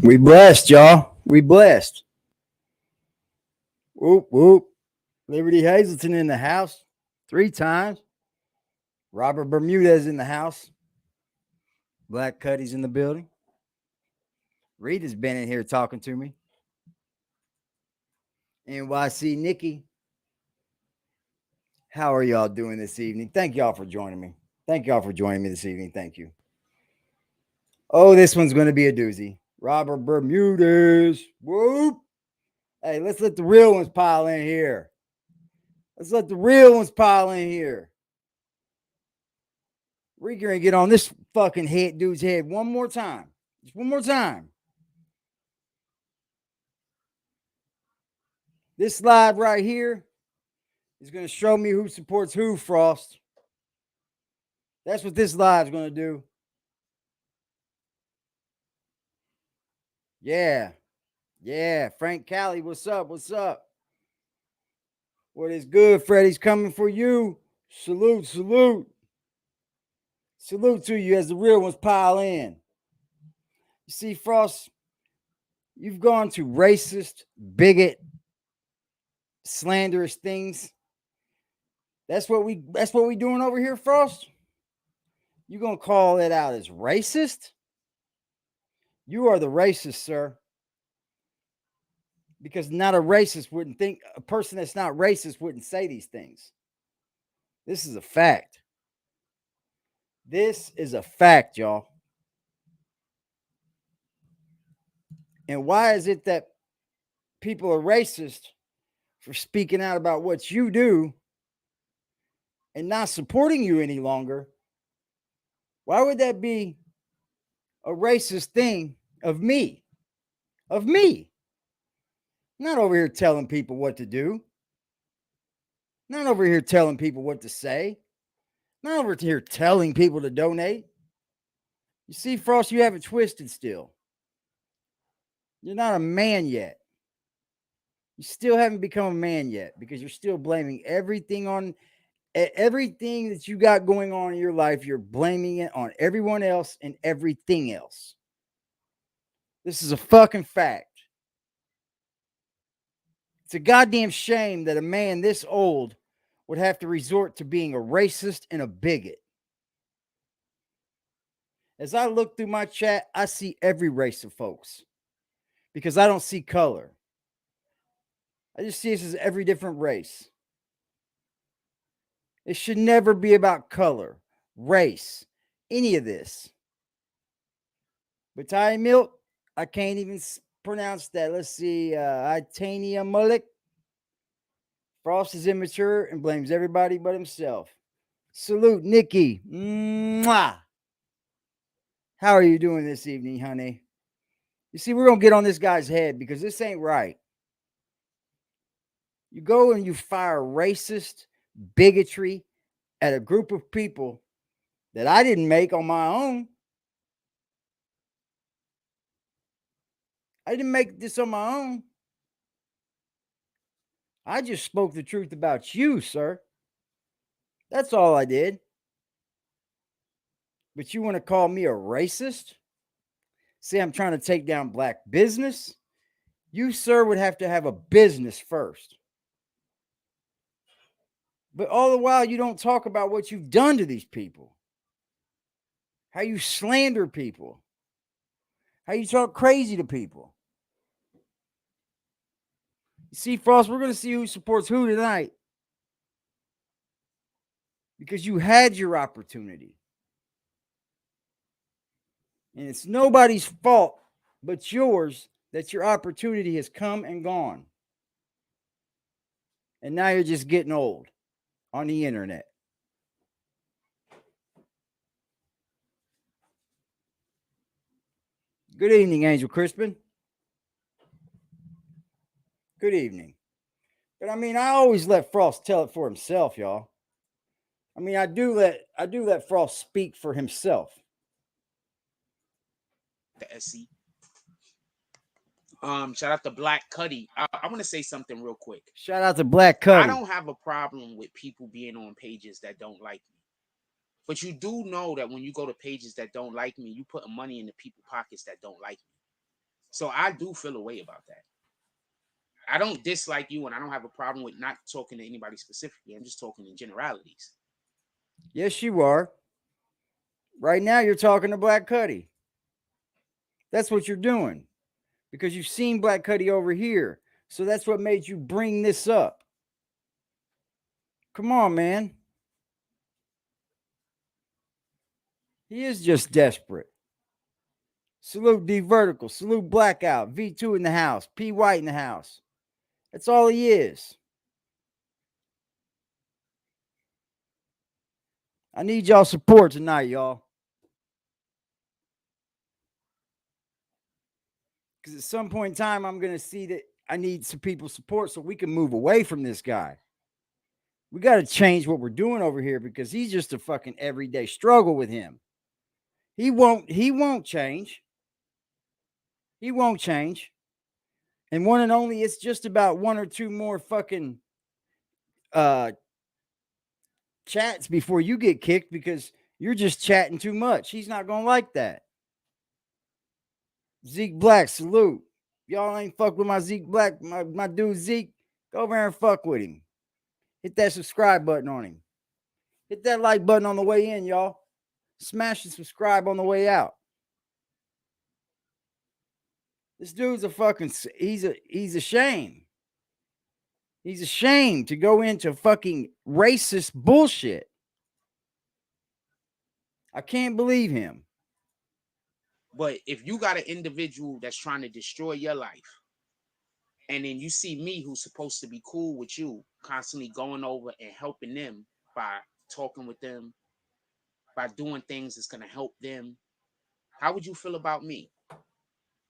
We blessed, y'all. We blessed. Whoop, whoop. Liberty Hazelton in the house 3 times. Robert Bermudez in the house. Black Cuddy's in the building. Rita's been in here talking to me. NYC Nikki. How are y'all doing this evening? Thank y'all for joining me. Thank y'all for joining me this evening. Thank you. Oh, this one's going to be a doozy. Robert Bermudez. Whoop. Hey, let's let the real ones pile in here. Let's let the real ones pile in here. We're going to get on this fucking head dude's head one more time. Just one more time. This live right here is going to show me who supports who, Frost. That's what this live is going to do. Yeah. Yeah. Frank Cali, what's up? What's up? What is good? Freddie's coming for you. Salute, salute. Salute to you as the real ones pile in. You see, Frost, you've gone to racist, bigot, slanderous things. That's what we doing over here, Frost. You gonna call it out as racist? You are the racist, sir. Because not a racist wouldn't think, a person that's not racist wouldn't say these things. This is a fact. This is a fact, y'all. And why is it that people are racist for speaking out about what you do and not supporting you any longer? Why would that be a racist thing of me? Of me. I'm not over here telling people what to do. I'm not over here telling people what to say. I'm not over here telling people to donate. You see, Frost, you have it twisted still. You're not a man yet. You still haven't become a man yet because you're still blaming everything that you got going on in your life. You're blaming it on everyone else and everything else. This is a fucking fact. It's a goddamn shame that a man this old would have to resort to being a racist and a bigot. As I look through my chat, I see every race of folks because I don't see color. I just see this as every different race. It should never be about color, race, any of this. But Thai milk, I can't even pronounce that. Let's see. Itania Mullik. Frost is immature and blames everybody but himself. Salute, Nikki. Mwah. How are you doing this evening, honey? You see, we're going to get on this guy's head because this ain't right. You go and you fire racist bigotry at a group of people that I didn't make on my own. I didn't make this on my own. I just spoke the truth about you, sir. That's all I did. But you want to call me a racist? Say I'm trying to take down black business? You, sir, would have to have a business first. But all the while, you don't talk about what you've done to these people. How you slander people. How you talk crazy to people. You see, Frost, we're going to see who supports who tonight. Because you had your opportunity. And it's nobody's fault but yours that your opportunity has come and gone. And now you're just getting old on the internet. Good evening, Angel Crispin. Good evening. But I mean, I always let Frost tell it for himself, y'all. I mean, I do let Frost speak for himself. The SC. Shout out to Black Cuddy. I want to say something real quick. Shout out to Black Cuddy. I don't have a problem with people being on pages that don't like me. But you do know that when you go to pages that don't like me, you put money in the people's pockets that don't like me. So I do feel a way about that. I don't dislike you, and I don't have a problem with not talking to anybody specifically. I'm just talking in generalities. Yes, you are. Right now, you're talking to Black Cuddy. That's what you're doing because you've seen Black Cuddy over here. So that's what made you bring this up. Come on, man. He is just desperate. Salute D Vertical. Salute Blackout. V2 in the house. P White in the house. That's all he is. I need y'all support tonight, y'all. Because at some point in time, I'm going to see that I need some people's support so we can move away from this guy. We got to change what we're doing over here because he's just a fucking everyday struggle with him. He won't change. He won't change. And one and only, it's just about one or two more fucking chats before you get kicked because you're just chatting too much. He's not going to like that. Zeke Black, salute. Y'all ain't fuck with my Zeke Black, my dude Zeke, go over there and fuck with him. Hit that subscribe button on him. Hit that like button on the way in, y'all. Smash the subscribe on the way out. This dude's a fucking, he's a shame. He's ashamed to go into fucking racist bullshit. I can't believe him. But if you got an individual that's trying to destroy your life, and then you see me, who's supposed to be cool with you, constantly going over and helping them by talking with them, by doing things that's going to help them, how would you feel about me?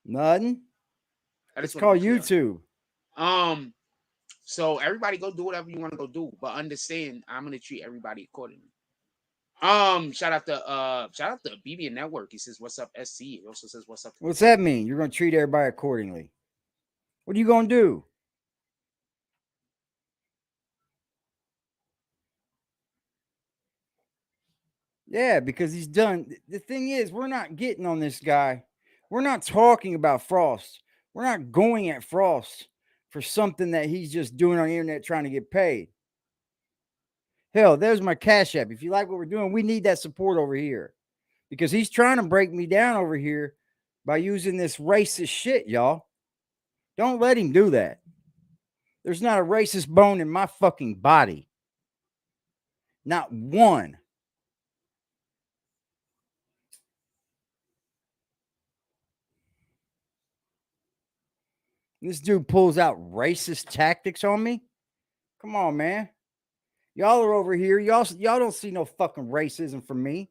Nothing. It's called YouTube. So everybody go do whatever you want to go do, but understand I'm gonna treat everybody accordingly. Shout out to BBN Network. He says, "What's up, SC?" He also says, "What's up?" What's that mean? You're gonna treat everybody accordingly. What are you gonna do? Yeah, because he's done. The thing is, we're not getting on this guy. We're not talking about Frost. We're not going at Frost for something that he's just doing on the internet trying to get paid. Hell, there's my Cash App. If you like what we're doing, we need that support over here because he's trying to break me down over here by using this racist shit, y'all. Don't let him do that. There's not a racist bone in my fucking body. Not one. This dude pulls out racist tactics on me. Come on, man. Y'all are over here. Y'all don't see no fucking racism from me.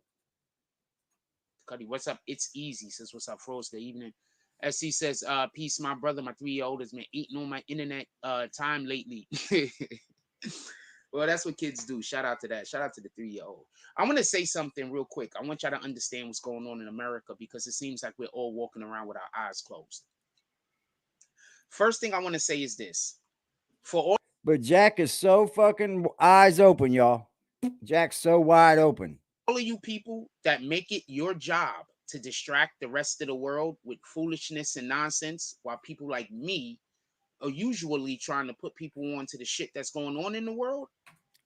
Cuddy, what's up? It's easy. Says, "What's up, Frost? Good evening." SC says, "Peace, my brother. My 3-year-old has been eating on my internet time lately." Well, that's what kids do. Shout out to that. Shout out to the 3-year-old. I want to say something real quick. I want y'all to understand what's going on in America because it seems like we're all walking around with our eyes closed. First thing I want to say is this. But Jack is so fucking eyes open, y'all. Jack's so wide open. All of you people that make it your job to distract the rest of the world with foolishness and nonsense, while people like me are usually trying to put people on to the shit that's going on in the world.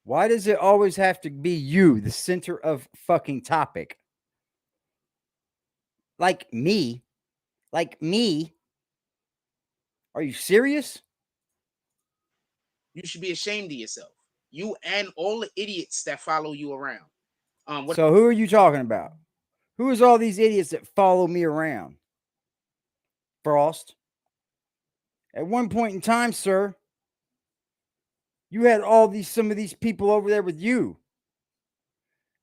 Why does it always have to be you, the center of fucking topic? Like me? Like me? Are you serious? You should be ashamed of yourself. You and all the idiots that follow you around. So who are you talking about? Who is all these idiots that follow me around? Frost. At one point in time, sir, you had some of these people over there with you.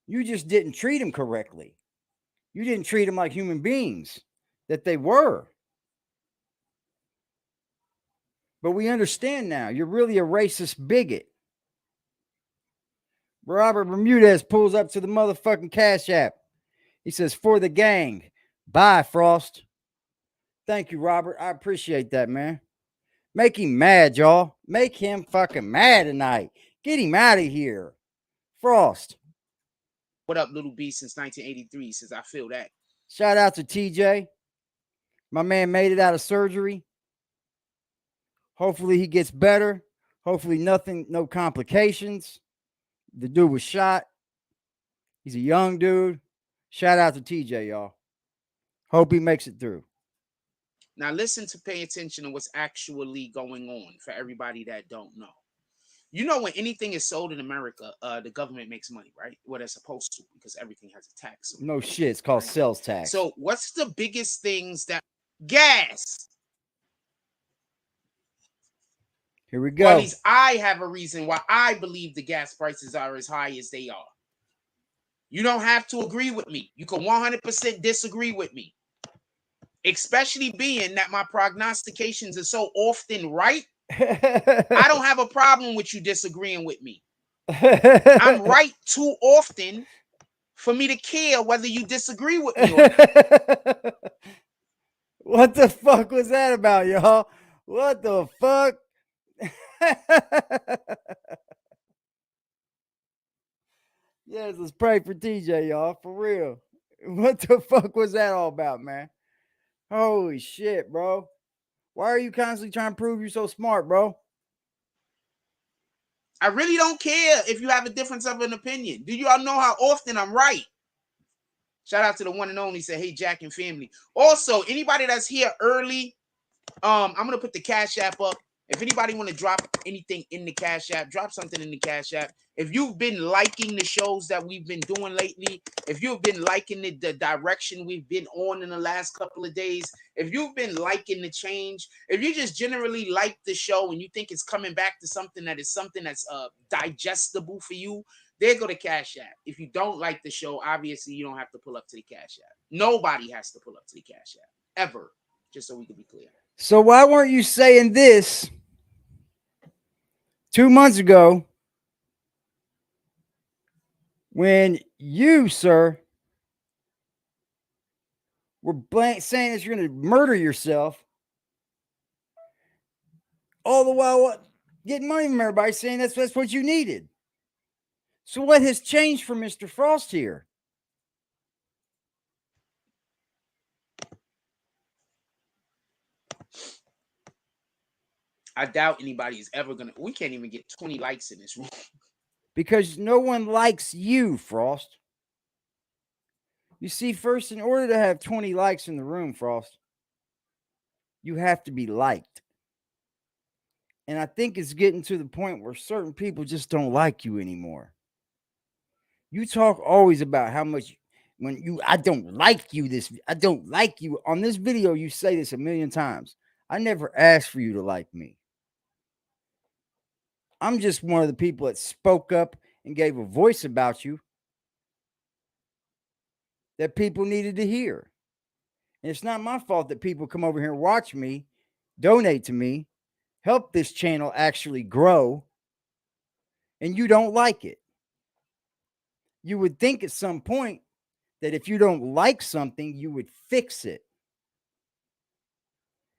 You just didn't treat them correctly. You didn't treat them like human beings that they were. But we understand now. You're really a racist bigot. Robert Bermudez pulls up to the motherfucking Cash App. He says, "For the gang. Bye, Frost." Thank you, Robert. I appreciate that, man. Make him mad, y'all. Make him fucking mad tonight. Get him out of here. Frost. What up, Little B since 1983? Says, "I feel that." Shout out to TJ. My man made it out of surgery. Hopefully he gets better. Hopefully nothing, no complications. The dude was shot. He's a young dude. Shout out to TJ, y'all. Hope he makes it through. Now listen to pay attention to what's actually going on for everybody that don't know. You know, when anything is sold in America, the government makes money, right? Well, they're supposed to, because everything has a tax. No shit. It's called right? sales tax. So what's the biggest things that gas? Here we Or go. at least I have a reason why I believe the gas prices are as high as they are. You don't have to agree with me. You can 100% disagree with me. Especially being that my prognostications are so often right. I don't have a problem with you disagreeing with me. I'm right too often for me to care whether you disagree with me or not. What the fuck was that about, y'all? What the fuck? Yes, let's pray for TJ, y'all. For real. What the fuck was that all about, man? Holy shit, bro. Why are you constantly trying to prove you're so smart, bro? I really don't care if you have a difference of an opinion. Do you all know how often I'm right? Shout out to the one and only, said, hey, Jack and family. Also, anybody that's here early, I'm going to put the Cash App up. If anybody want to drop anything in the Cash App, drop something in the Cash App. If you've been liking the shows that we've been doing lately, if you've been liking the direction we've been on in the last couple of days, if you've been liking the change, if you just generally like the show and you think it's coming back to something that's digestible for you, there go to Cash App. If you don't like the show, obviously you don't have to pull up to the Cash App. Nobody has to pull up to the Cash App, ever, just so we can be clear. So why weren't you saying this 2 months ago when you, sir, were saying that you're going to murder yourself, all the while getting money from everybody saying that's what you needed? So what has changed for Mr. Frost here? I doubt anybody is ever going to... We can't even get 20 likes in this room. Because no one likes you, Frost. You see, first, in order to have 20 likes in the room, Frost, you have to be liked. And I think it's getting to the point where certain people just don't like you anymore. You talk always about how much I don't like you I don't like you. On this video, you say this a million times. I never asked for you to like me. I'm just one of the people that spoke up and gave a voice about you that people needed to hear. And it's not my fault that people come over here and watch me, donate to me, help this channel actually grow, and you don't like it. You would think at some point that if you don't like something, you would fix it.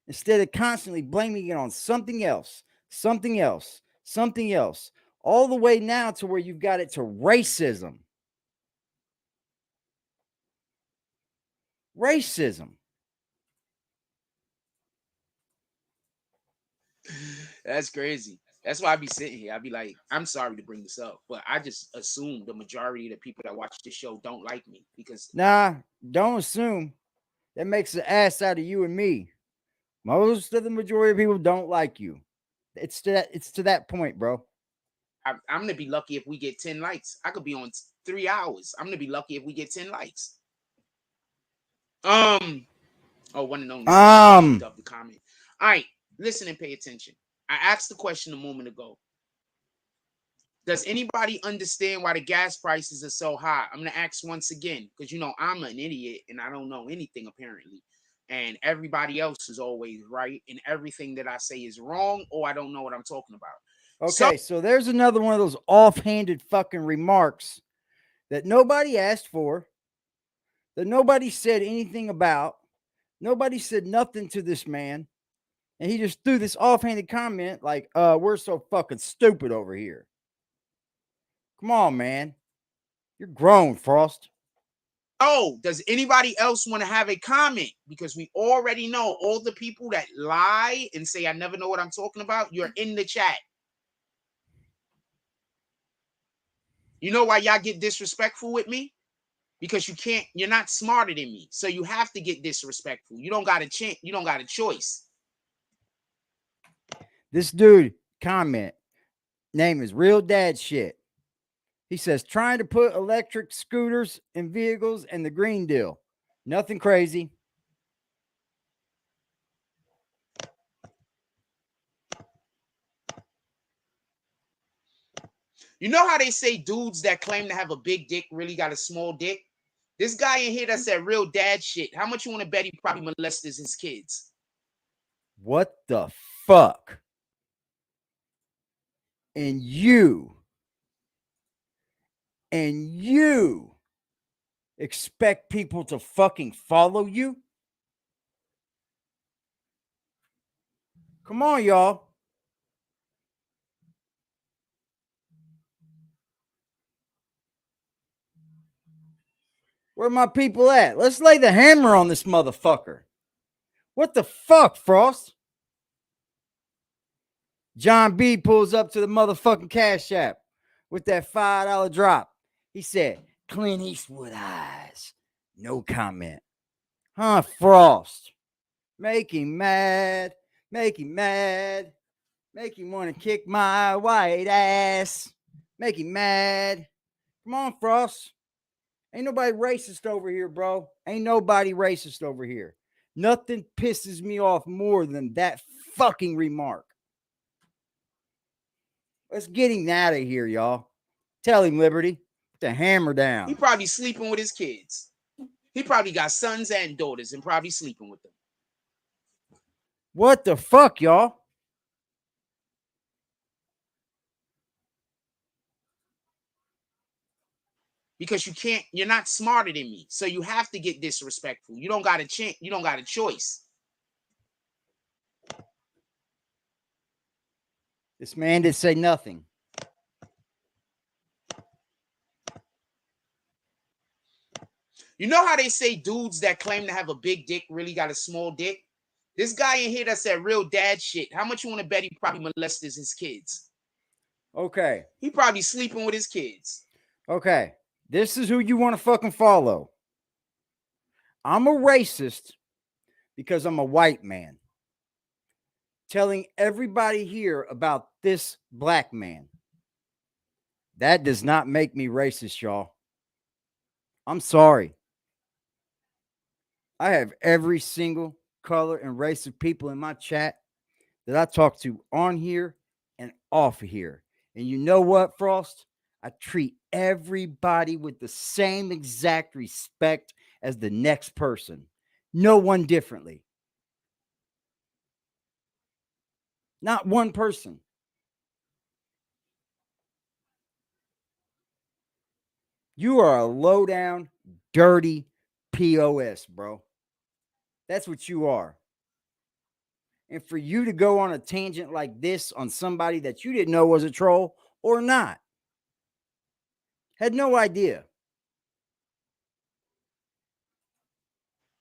Instead of constantly blaming it on something else, something else, something else, all the way now to where you've got it to racism. Racism. That's crazy. That's why I be sitting here. I be like, I'm sorry to bring this up, but I just assume the majority of the people that watch this show don't like me because... Nah, don't assume. That makes an ass out of you and me. Most of the majority of people don't like you. It's to that point, bro. I'm gonna be lucky if we get 10 likes. I could be on 3 hours. I'm gonna be lucky if we get 10 likes. Oh, one and only up the comment. All right, listen and pay attention. I asked the question a moment ago. Does anybody understand why the gas prices are so high? I'm gonna ask once again, because you know I'm an idiot and I don't know anything apparently. And everybody else is always right, and everything that I say is wrong, or I don't know what I'm talking about. Okay, so there's another one of those offhanded fucking remarks that nobody asked for, that nobody said anything about. Nobody said nothing to this man. And he just threw this offhanded comment like, we're so fucking stupid over here. Come on, man. You're grown, Frost. Oh, does anybody else want to have a comment? Because we already know all the people that lie and say I never know what I'm talking about. You're in the chat. You know why y'all get disrespectful with me? Because you're not smarter than me. So you have to get disrespectful. You don't got a chance, you don't got a choice. This dude comment name is Real Dad Shit. He says trying to put electric scooters in vehicles and the Green Deal. Nothing crazy. You know how they say dudes that claim to have a big dick really got a small dick? This guy in here that said real dad shit. How much you want to bet he probably molested his kids? What the fuck? And you expect people to fucking follow you? Come on, y'all. Where my people at? Let's lay the hammer on this motherfucker. What the fuck, Frost? John B pulls up to the motherfucking Cash App with that $5 drop. He said, Clint Eastwood eyes. No comment. Huh, Frost? Make him mad. Make him mad. Make him want to kick my white ass. Make him mad. Come on, Frost. Ain't nobody racist over here, bro. Ain't nobody racist over here. Nothing pisses me off more than that fucking remark. Let's get him out of here, y'all. Tell him, Liberty. Put the hammer down. He probably sleeping with his kids. He probably got sons and daughters and probably sleeping with them. What the fuck, y'all? Because you're not smarter than me. So you have to get disrespectful. You don't got a chance, you don't got a choice. This man did say nothing. You know how they say dudes that claim to have a big dick really got a small dick? This guy in here that said real dad shit. How much you want to bet he probably molested his kids? Okay. He probably sleeping with his kids. Okay. This is who you want to fucking follow. I'm a racist because I'm a white man. Telling everybody here about this black man. That does not make me racist, y'all. I'm sorry. I have every single color and race of people in my chat that I talk to on here and off of here. And you know what, Frost? I treat everybody with the same exact respect as the next person. No one differently. Not one person. You are a low down, dirty POS, bro. That's what you are. And for you to go on a tangent like this on somebody that you didn't know was a troll or not, had no idea.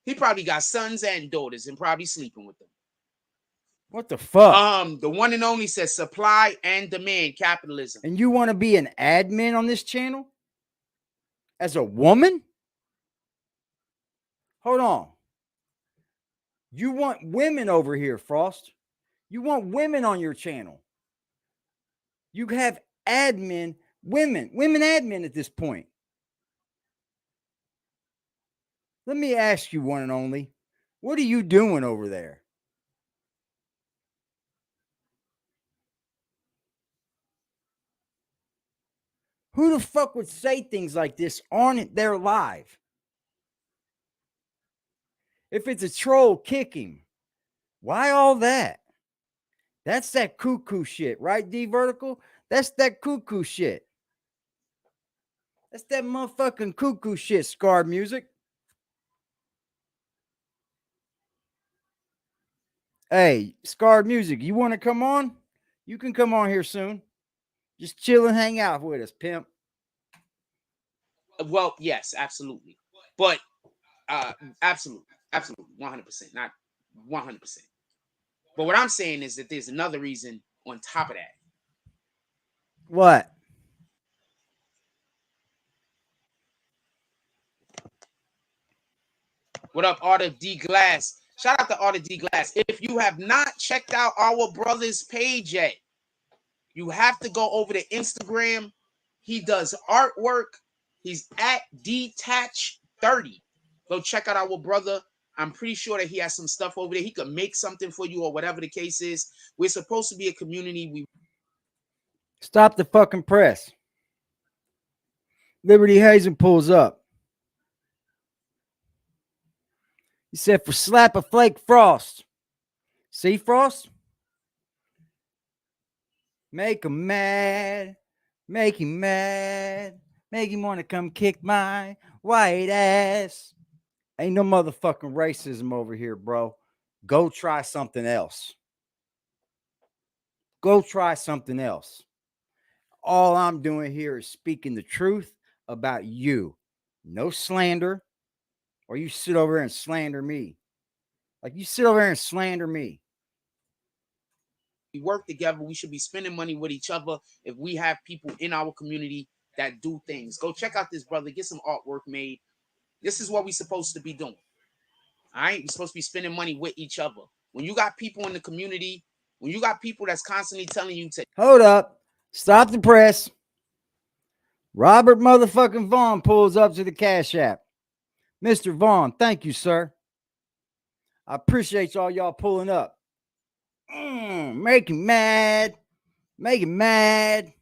He probably got sons and daughters and probably sleeping with them. What the fuck? The one and only says supply and demand capitalism. And you want to be an admin on this channel? As a woman? Hold on. You want women over here, Frost. You want women on your channel. You have women admin at this point. Let me ask you, one and only, what are you doing over there? Who the fuck would say things like this on their live? If it's a troll, kick him. Why all that? That's that cuckoo shit, right, D Vertical? That's that cuckoo shit. That's that motherfucking cuckoo shit, Scarred Music. Hey, Scarred Music, you want to come on? You can come on here soon. Just chill and hang out with us, pimp. Well, yes, absolutely. But absolutely, 100%, not 100%. But what I'm saying is that there's another reason on top of that. What? What up, Arthur D. Glass? Shout out to Arthur D. Glass. If you have not checked out our brother's page yet, you have to go over to Instagram. He does artwork. He's at Detach30. Go check out our brother. I'm pretty sure that he has some stuff over there. He could make something for you or whatever the case is. We're supposed to be a community. Stop the fucking press. Liberty Hazen pulls up. He said for slap a flake Frost. See, Frost? Make him mad. Make him mad. Make him want to come kick my white ass. Ain't no motherfucking racism over here, bro. Go try something else. Go try something else. All I'm doing here is speaking the truth about you. No slander. Or you sit over there and slander me. Like you sit over there and slander me. We work together. We should be spending money with each other if we have people in our community that do things. Go check out this brother. Get some artwork made. This is what we're supposed to be doing. All right? We're supposed to be spending money with each other. When you got people in the community, when you got people that's constantly telling you to... Hold up. Stop the press. Robert motherfucking Vaughn pulls up to the Cash App. Mr. Vaughn, thank you, sir. I appreciate y'all pulling up. Make him mad. Make him mad.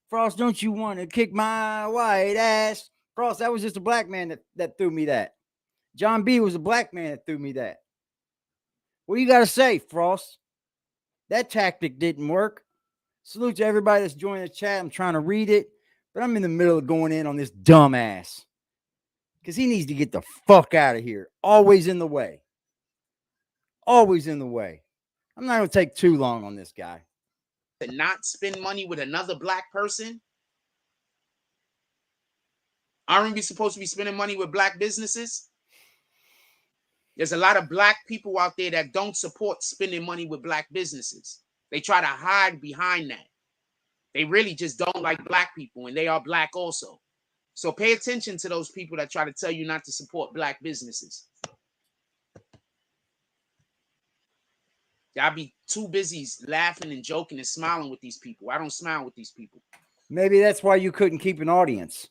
Frost, don't you want to kick my white ass? Frost, that was just a black man that threw me that. John B was a black man that threw me that. What you got to say, Frost? That tactic didn't work. Salute to everybody that's joining the chat. I'm trying to read it, but I'm in the middle of going in on this dumbass because he needs to get the fuck out of here. Always in the way. Always in the way. I'm not going to take too long on this guy. To not spend money with another black person? Aren't we supposed to be spending money with black businesses? There's a lot of black people out there that don't support spending money with black businesses. They try to hide behind that. They really just don't like black people, and they are black also. So pay attention to those people that try to tell you not to support black businesses. Y'all be too busy laughing and joking and smiling with these people. I don't smile with these people. Maybe that's why you couldn't keep an audience.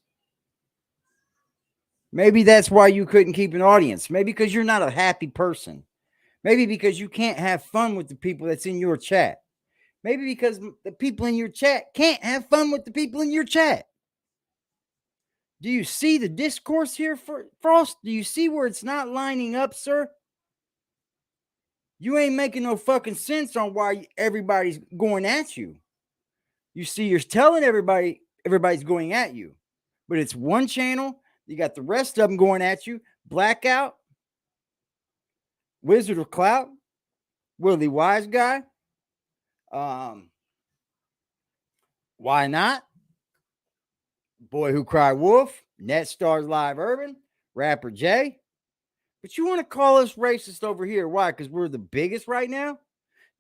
Maybe that's why you couldn't keep an audience. Maybe because you're not a happy person. Maybe because you can't have fun with the people that's in your chat. Maybe because the people in your chat can't have fun with the people in your chat. Do you see the discourse here, Frost? Do you see where it's not lining up, sir? You ain't making no fucking sense on why everybody's going at you. You see, you're telling everybody's going at you, but it's one channel. You got the rest of them going at you. Blackout, Wizard of Clout, Willie Wise Guy. Why not? Boy Who Cried Wolf, Net Stars Live Urban, Rapper J. But you want to call us racist over here. Why? Because we're the biggest right now?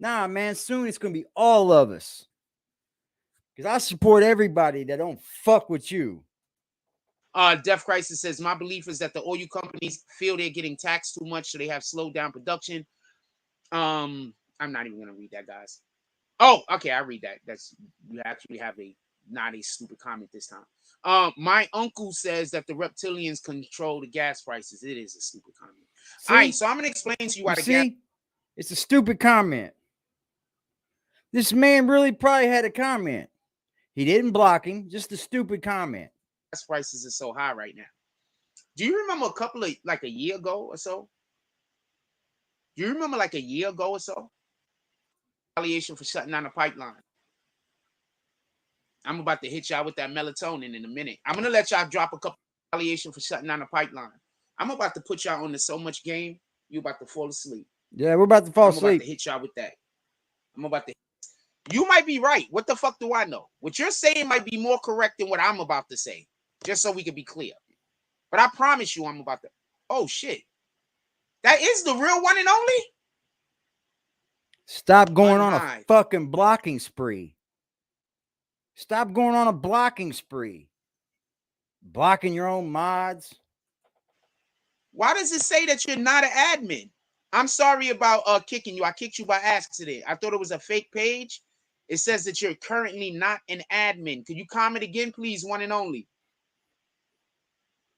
Nah, man, soon it's going to be all of us. Because I support everybody that don't fuck with you. Death Crisis says, my belief is that the oil companies feel they're getting taxed too much, so they have slowed down production. I'm not even going to read that, guys. Oh, okay, I read that. You actually have not a stupid comment this time. My uncle says that the reptilians control the gas prices. It is a stupid comment. See? All right, so I'm going to explain to you why it's a stupid comment. This man really probably had a comment. He didn't block him, just a stupid comment. Gas prices are so high right now. Do you remember a year ago or so? Do you remember like a year ago or so? Retaliation for shutting down the pipeline. I'm about to hit y'all with that melatonin in a minute. I'm going to let y'all drop a couple of retaliation for shutting down the pipeline. I'm about to put y'all on to so much game, you about to fall asleep. Yeah, we're about to fall asleep. I'm about to hit y'all with that. You might be right. What the fuck do I know? What you're saying might be more correct than what I'm about to say. Just so we can be clear. But I promise you I'm about to. Oh, shit. That is the real one and only? Stop going on a Unhide. fucking blocking spree. Stop going on a blocking spree. Blocking your own mods. Why does it say that you're not an admin? I'm sorry about kicking you. I kicked you by accident. I thought it was a fake page. It says that you're currently not an admin. Could you comment again, please? One and only.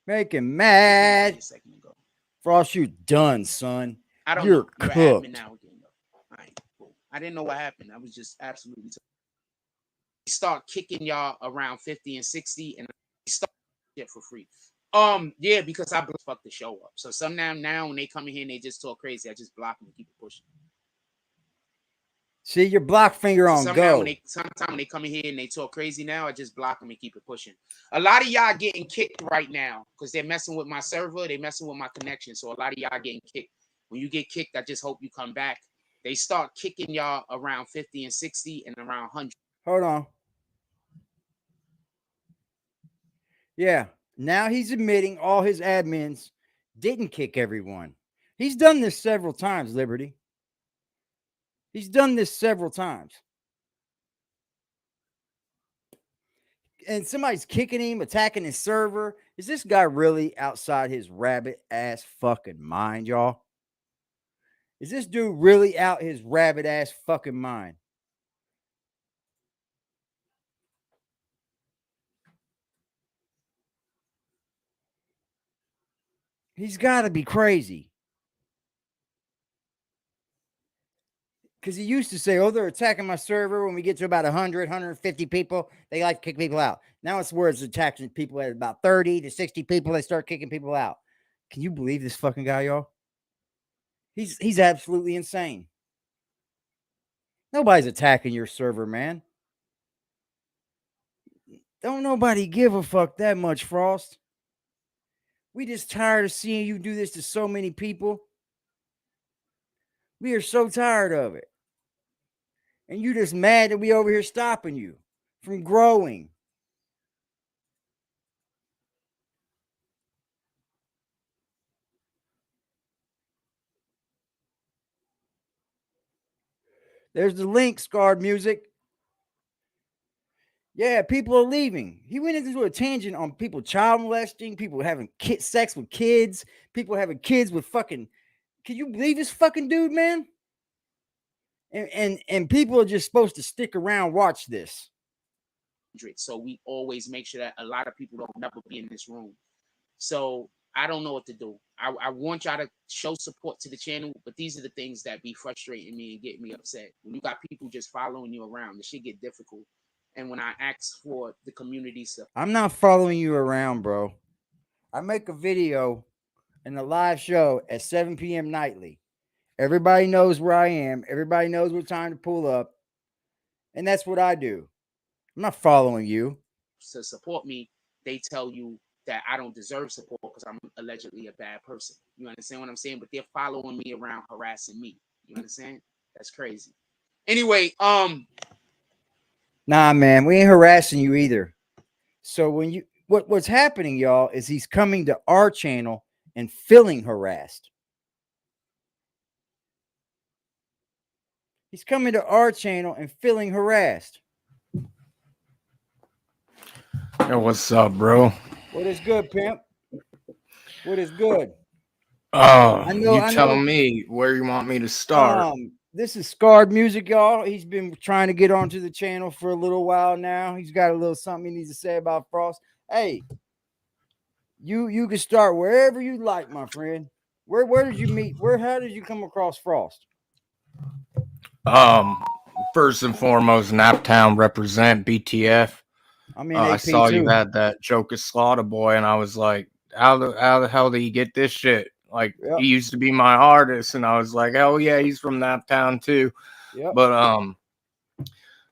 Make him mad. A second ago. Frost, you done, son. I don't You're know. You're cooked. an admin now again, though. All right, cool. I didn't know what happened. I was just absolutely. Start kicking y'all around 50 and 60, and start it for free. Yeah, because I fucked the show up. So sometimes now when they come in here and they just talk crazy, I just block them and keep it pushing. See your block finger on go. Sometimes when they come in here and they talk crazy now, I just block them and keep it pushing. A lot of y'all getting kicked right now because they're messing with my server. They're messing with my connection. So a lot of y'all getting kicked. When you get kicked, I just hope you come back. They start kicking y'all around 50 and 60 and around 100. Hold on. Yeah. Now he's admitting all his admins didn't kick everyone. He's done this several times, Liberty. He's done this several times. And somebody's kicking him, attacking his server. Is this guy really outside his rabbit ass fucking mind, y'all? Is this dude really out his rabbit ass fucking mind? He's got to be crazy. Because he used to say, oh, they're attacking my server when we get to about 100, 150 people. They like to kick people out. Now it's where it's attacking people at about 30 to 60 people. They start kicking people out. Can you believe this fucking guy, y'all? He's absolutely insane. Nobody's attacking your server, man. Don't nobody give a fuck that much, Frost. We just tired of seeing you do this to so many people. We are so tired of it. And you just mad that we over here stopping you from growing. There's the link, Scarred Music. Yeah, people are leaving. He went into a tangent on people child molesting, people having sex with kids, people having kids with fucking. Can you believe this fucking dude, man? And people are just supposed to stick around, watch this. So we always make sure that a lot of people don't never be in this room. So I don't know what to do. I want y'all to show support to the channel, but these are the things that be frustrating me and get me upset. When you got people just following you around, the shit get difficult. And when I ask for the community support, I'm not following you around, bro. I make a video and a live show at 7 p.m. nightly. Everybody knows where I am. Everybody knows what time to pull up. And that's what I do. I'm not following you. To support me, they tell you that I don't deserve support because I'm allegedly a bad person. You understand what I'm saying? But they're following me around, harassing me. You understand? That's crazy. Anyway, Nah, man, we ain't harassing you either. So when you what's happening, y'all, is he's coming to our channel and feeling harassed. He's coming to our channel and feeling harassed. Yo, what's up, bro? What is good, Pimp? What is good? You tell me where you want me to start. This is Scarred Music, y'all. He's been trying to get onto the channel for a little while now. He's got a little something he needs to say about Frost. Hey, you can start wherever you like, my friend. Where did you meet? How did you come across Frost? First and foremost, Naptown represent BTF. I mean, I saw you had that joke of Slaughter Boy, and I was like, how the hell did he get this shit? Like, yep. He used to be my artist, and I was like, hell yeah, he's from Naptown too. Yep. But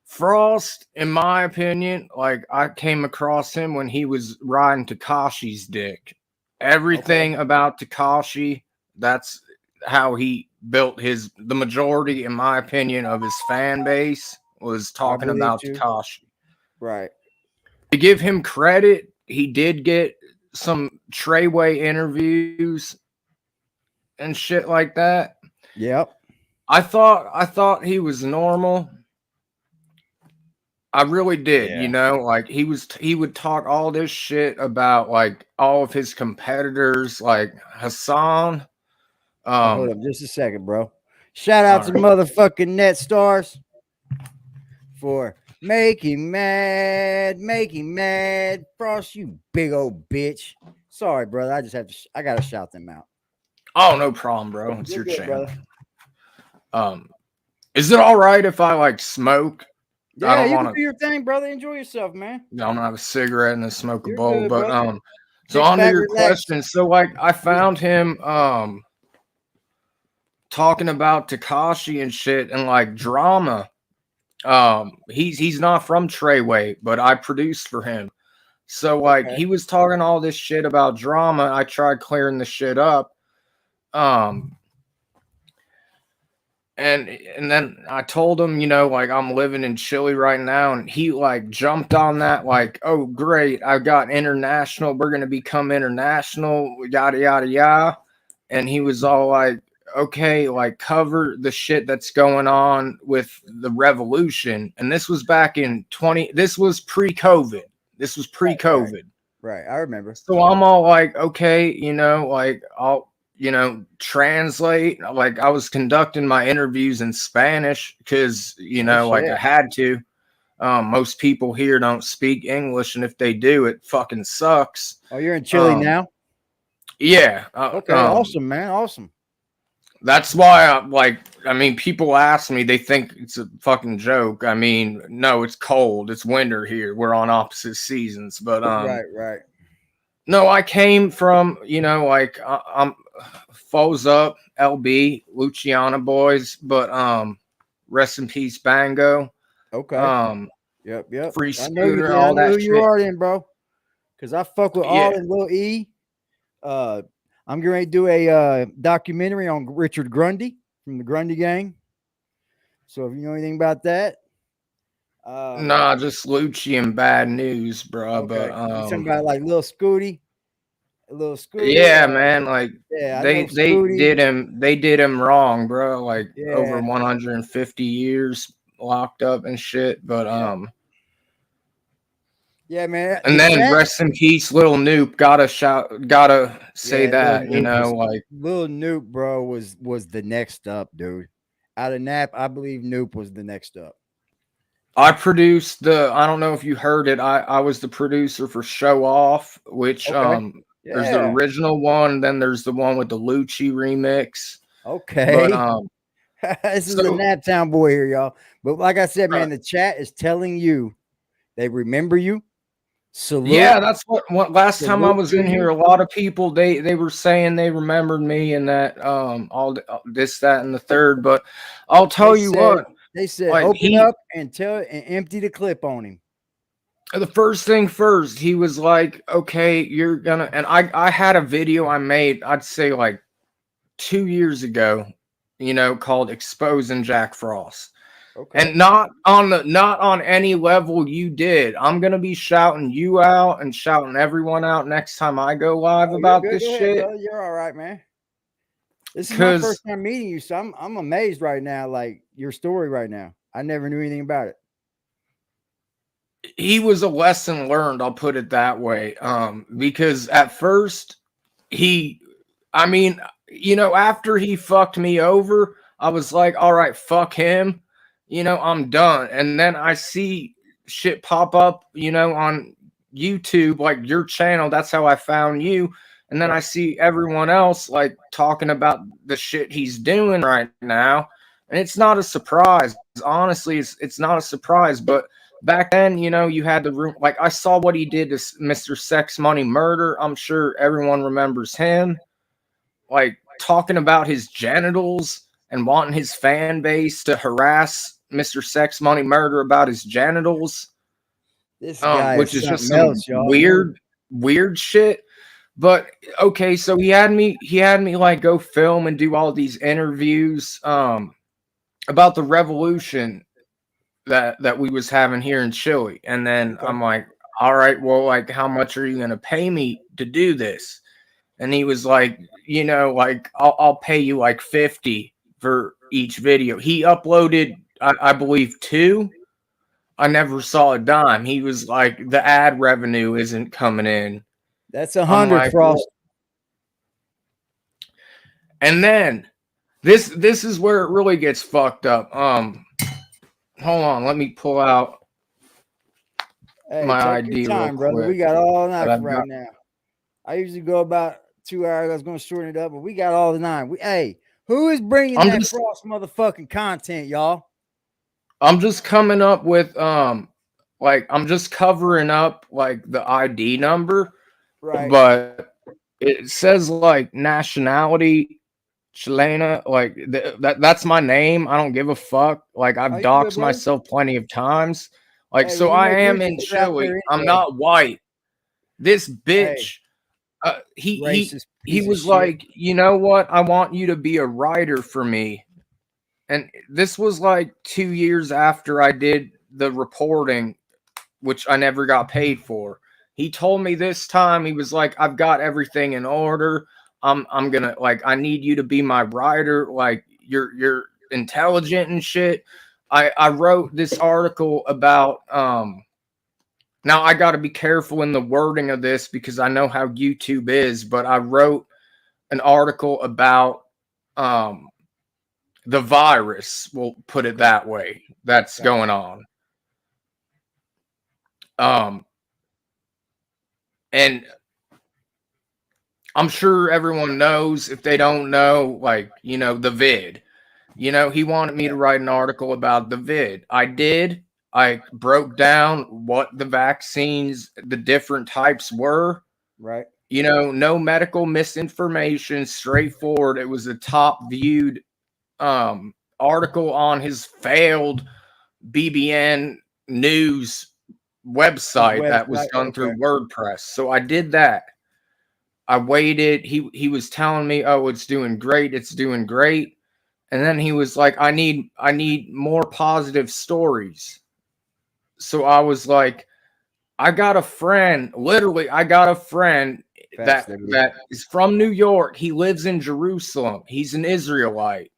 Frost, in my opinion, like I came across him when he was riding Tekashi's dick. Everything about Tekashi, that's how he built the majority, in my opinion, of his fan base was talking about Tekashi. Right. To give him credit, he did get some Treyway interviews and shit like that. Yep. I thought he was normal. I really did, Yeah. you know, like he would talk all this shit about like all of his competitors, like Hassan. Hold up just a second, bro. Shout out to Alright. motherfucking Net Stars for making mad, Frost, you big old bitch. Sorry, brother. I just have to. I gotta shout them out. Oh, no problem, bro. It's You're your good, channel. brother. Is it all right if I like smoke? I Yeah, don't you want can do your thing, brother. Enjoy yourself, man. I don't have a cigarette and then smoke a You're bowl, good, but brother. so Kick on to back, your relax. question. So like I found him talking about Tekashi and shit and like drama. He's not from Treyway, but I produced for him. So like Okay. he was talking all this shit about drama. I tried clearing the shit up. And then I told him, you know, like I'm living in Chile right now, and he like jumped on that, like, oh great, I've got international, we're gonna become international, yada yada yada. And he was all like, okay, like cover the shit that's going on with the revolution. And this was back in this was pre-COVID. This was pre-COVID. Right. I remember. So I'm all like, okay, you know, like I'll, you know, translate. Like I was conducting my interviews in Spanish because, you know, like I had to. Most people here don't speak English, and if they do, it fucking sucks. Oh, you're in Chile now? Yeah. Okay. Awesome, man. Awesome. That's why I mean, people ask me, they think it's a fucking joke. I mean, no, it's cold. It's winter here. We're on opposite seasons, but right. no, I came from, you know, like I'm foes up, LB, Luciana boys, but rest in peace, Bango. Okay. Yep. Free I know you Scooter, did. all I know that who shit. you are then, bro. Because I fuck with all Yeah. and Lil E. I'm going to do a documentary on Richard Grundy from the Grundy Gang. So if you know anything about that. Nah, just Lucci and bad news, bro. Okay. But You talking about like Lil Scooty? yeah, man, like yeah, I they know Scooty. they did him wrong, bro. Like over Yeah. 150 years locked up and shit. But yeah, man. and then rest in peace, Little Noop. Gotta say that, you know, like Lil Noop, bro, was the next up, dude. Out of Nap, I believe Noop was the next up. I produced I don't know if you heard it. I was the producer for Show Off, which there's the original one, then there's the one with the Lucci remix. Okay. But this is the Naptown boy here, y'all. But like I said, man, the chat is telling you they remember you. Salute. Yeah, that's what last time I was in here, a lot of people they were saying they remembered me and that all this, that, and the third. But I'll tell you what. They said like, open up and empty the clip on him. The first thing first, he was like, okay, you're gonna, and I had a video I made, I'd say like 2 years ago, you know, called Exposing Jack Frost. Okay. And not on any level you did. I'm gonna be shouting you out and shouting everyone out next time I go live about this shit. Ahead, you're all right, man. This is my first time meeting you, so I'm amazed right now, like your story right now. I never knew anything about it. He was a lesson learned, I'll put it that way. Because at first I mean, you know, after he fucked me over, I was like, all right, fuck him. You know, I'm done. And then I see shit pop up, you know, on YouTube, like your channel. That's how I found you. And then I see everyone else like talking about the shit he's doing right now. And it's not a surprise. Honestly, it's not a surprise. But back then, you know, you had the room. Like I saw what he did to Mr. Sex Money Murder. I'm sure everyone remembers him. Like talking about his genitals and wanting his fan base to harass Mr. Sex Money Murder about his genitals. This guy which is just some weird shit. But okay, so he had me like go film and do all these interviews about the revolution that we was having here in Chile. And then I'm like, all right, well, like how much are you gonna pay me to do this. And he was like, you know, like I'll pay you like 50 for each video. He uploaded, I believe, 2. I never saw a dime. He was like, the ad revenue isn't coming in. That's I'm 100, like, Frost. and then this is where it really gets fucked up. Hold on, let me pull out Hey, my take your ID real time, brother. We quick. got all night I've for right got- now. I usually go about 2 hours. I was going to shorten it up, but we got all the night. Hey, who is bringing I'm that just- Frost motherfucking content, y'all? I'm just coming up with like I'm just covering up like the ID number, Right. but it says like nationality Chilena, like that's my name. I don't give a fuck. Like I've Oh, you good, doxed brother? myself plenty of times. Like, Hey, so you I know am Greasy in was out Chile. there I'm anyway. not white. This bitch, he Racist he piece of was shit. like, you know what? I want you to be a writer for me. And this was like 2 years after I did the reporting, which I never got paid for. He told me this time, he was like, I've got everything in order. I'm gonna, like, I need you to be my writer. Like, you're intelligent and shit. I wrote this article about now I gotta be careful in the wording of this because I know how YouTube is, but I wrote an article about the virus, we'll put it that way, that's going on. And I'm sure everyone knows. If they don't know, like, you know, the vid. You know, he wanted me to write an article about the vid. I did. I broke down what the vaccines, the different types were. Right. You know, no medical misinformation, straightforward. It was a top viewed article on his failed BBN news website that was done through WordPress. So I did that. I waited. He was telling me, "Oh, it's doing great. It's doing great." And then he was like, "I need more positive stories." So I was like, "I got a friend. Literally, I got a friend that is from New York. He lives in Jerusalem. He's an Israelite."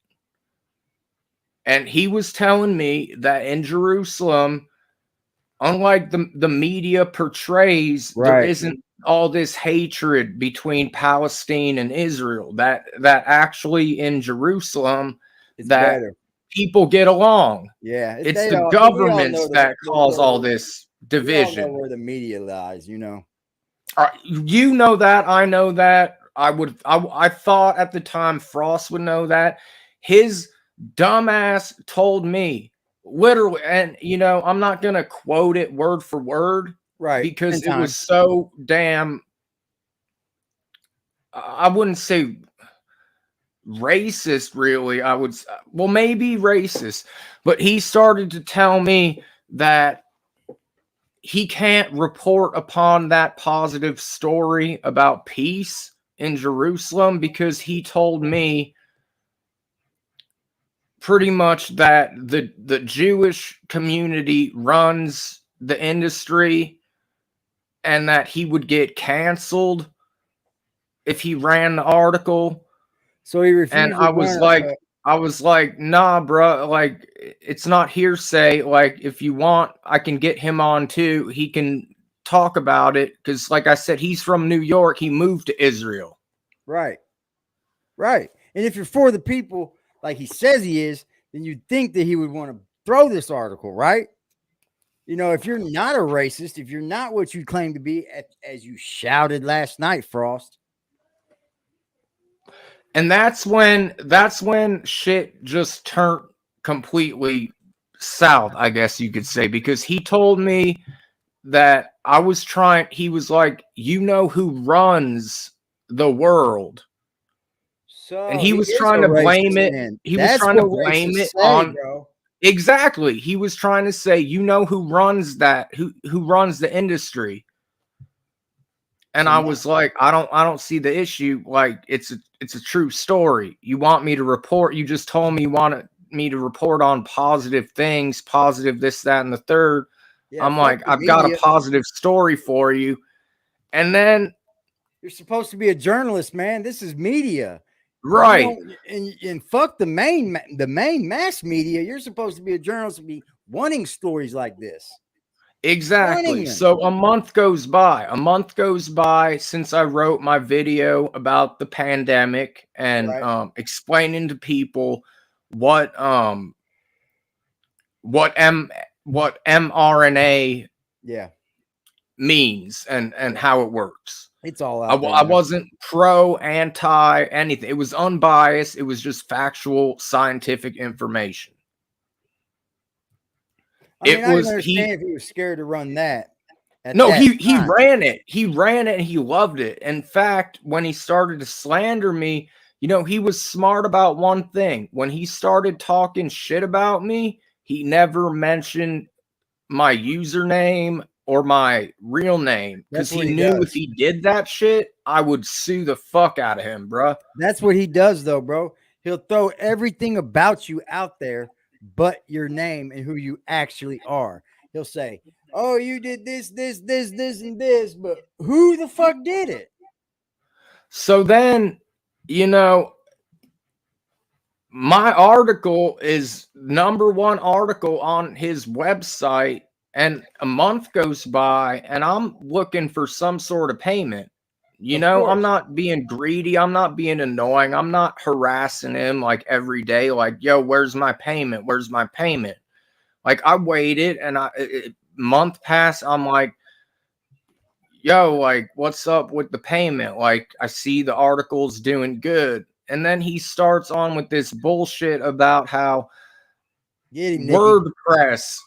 And he was telling me that in Jerusalem, unlike the media portrays, there isn't all this hatred between Palestine and Israel. That actually in Jerusalem, it's that better. People get along. Yeah, it's the governments that cause all this division. We all know where the media lies, you know. You know that. I know that. I thought at the time Frost would know that. His dumbass told me literally, and you know, I'm not gonna quote it word for word, right? Because it was so damn. I wouldn't say racist, really. I would, well, maybe racist, but he started to tell me that he can't report upon that positive story about peace in Jerusalem because he told me pretty much that the Jewish community runs the industry and that he would get canceled if he ran the article. So he refused. And I was like, nah, bro, like, it's not hearsay. Like, if you want, I can get him on too. He can talk about it. Because, like I said, he's from New York. He moved to Israel. Right. Right. And if you're for the people, like he says he is, then you'd think that he would want to throw this article, right? You know, if you're not a racist, if you're not what you claim to be, as you shouted last night, Frost. And that's when shit just turned completely south, I guess you could say, because he told me that he was like, you know who runs the world. So and he was trying to blame it. He was trying to blame it on, bro. Exactly. He was trying to say, you know who runs that, who runs the industry. And I was like, I don't see the issue. Like, it's a true story. You want me to report? You just told me you wanted me to report on positive things, positive this, that, and the third. Yeah, I'm like, I've got a positive story for you. And then You're supposed to be a journalist, man. This is media. Right. And fuck the main mass media. You're supposed to be a journalist and be wanting stories like this. Exactly. So a month goes by since I wrote my video about the pandemic and explaining to people what mRNA means and how it works. It's all out there. I wasn't pro, anti, anything. It was unbiased. It was just factual, scientific information. I mean, I didn't understand if he was scared to run that. No, he ran it. He ran it and he loved it. In fact, when he started to slander me, you know, he was smart about one thing. When he started talking shit about me, he never mentioned my username or my real name, because he knew if he did that shit, I would sue the fuck out of him, bro. That's what he does, though, bro. He'll throw everything about you out there but your name and who you actually are. He'll say, oh, you did this, and this, but who the fuck did it? So then, you know, my article is #1 article on his website, and a month goes by and I'm looking for some sort of payment. You know, I'm not being greedy. I'm not being annoying. I'm not harassing him like every day, like, yo, where's my payment? Where's my payment? Like, I waited and month passed. I'm like, yo, like, what's up with the payment? Like, I see the article's doing good. And then he starts on with this bullshit about how WordPress.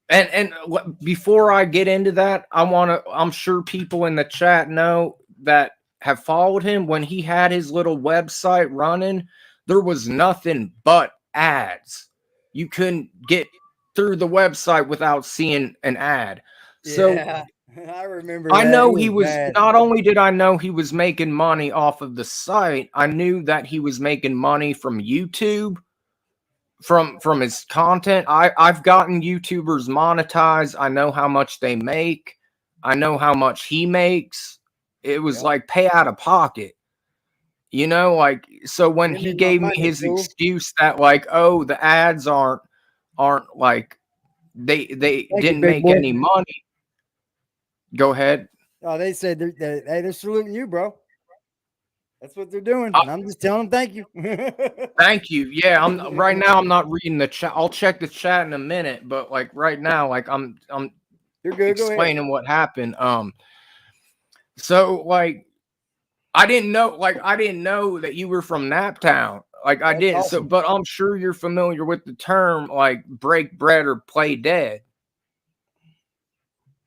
And before I get into that, I'm sure people in the chat know that have followed him. When he had his little website running, there was nothing but ads. You couldn't get through the website without seeing an ad. So I remember. I know he was not only did I know he was making money off of the site, I knew that he was making money from YouTube, from his content. I've gotten YouTubers monetized. I know how much they make. I know how much he makes. It was like pay out of pocket. You know, like, so when he gave me his excuse that, like, oh, the ads aren't like they didn't make any money. Go ahead. Oh, they said they're saluting you, bro. That's what they're doing. And I'm just telling them thank you. Thank you. Yeah, right now I'm not reading the chat. I'll check the chat in a minute, but like right now, like I'm you're good. Explaining what happened. So like I didn't know that you were from Naptown. Like I didn't. Awesome. So, but I'm sure you're familiar with the term like break bread or play dead.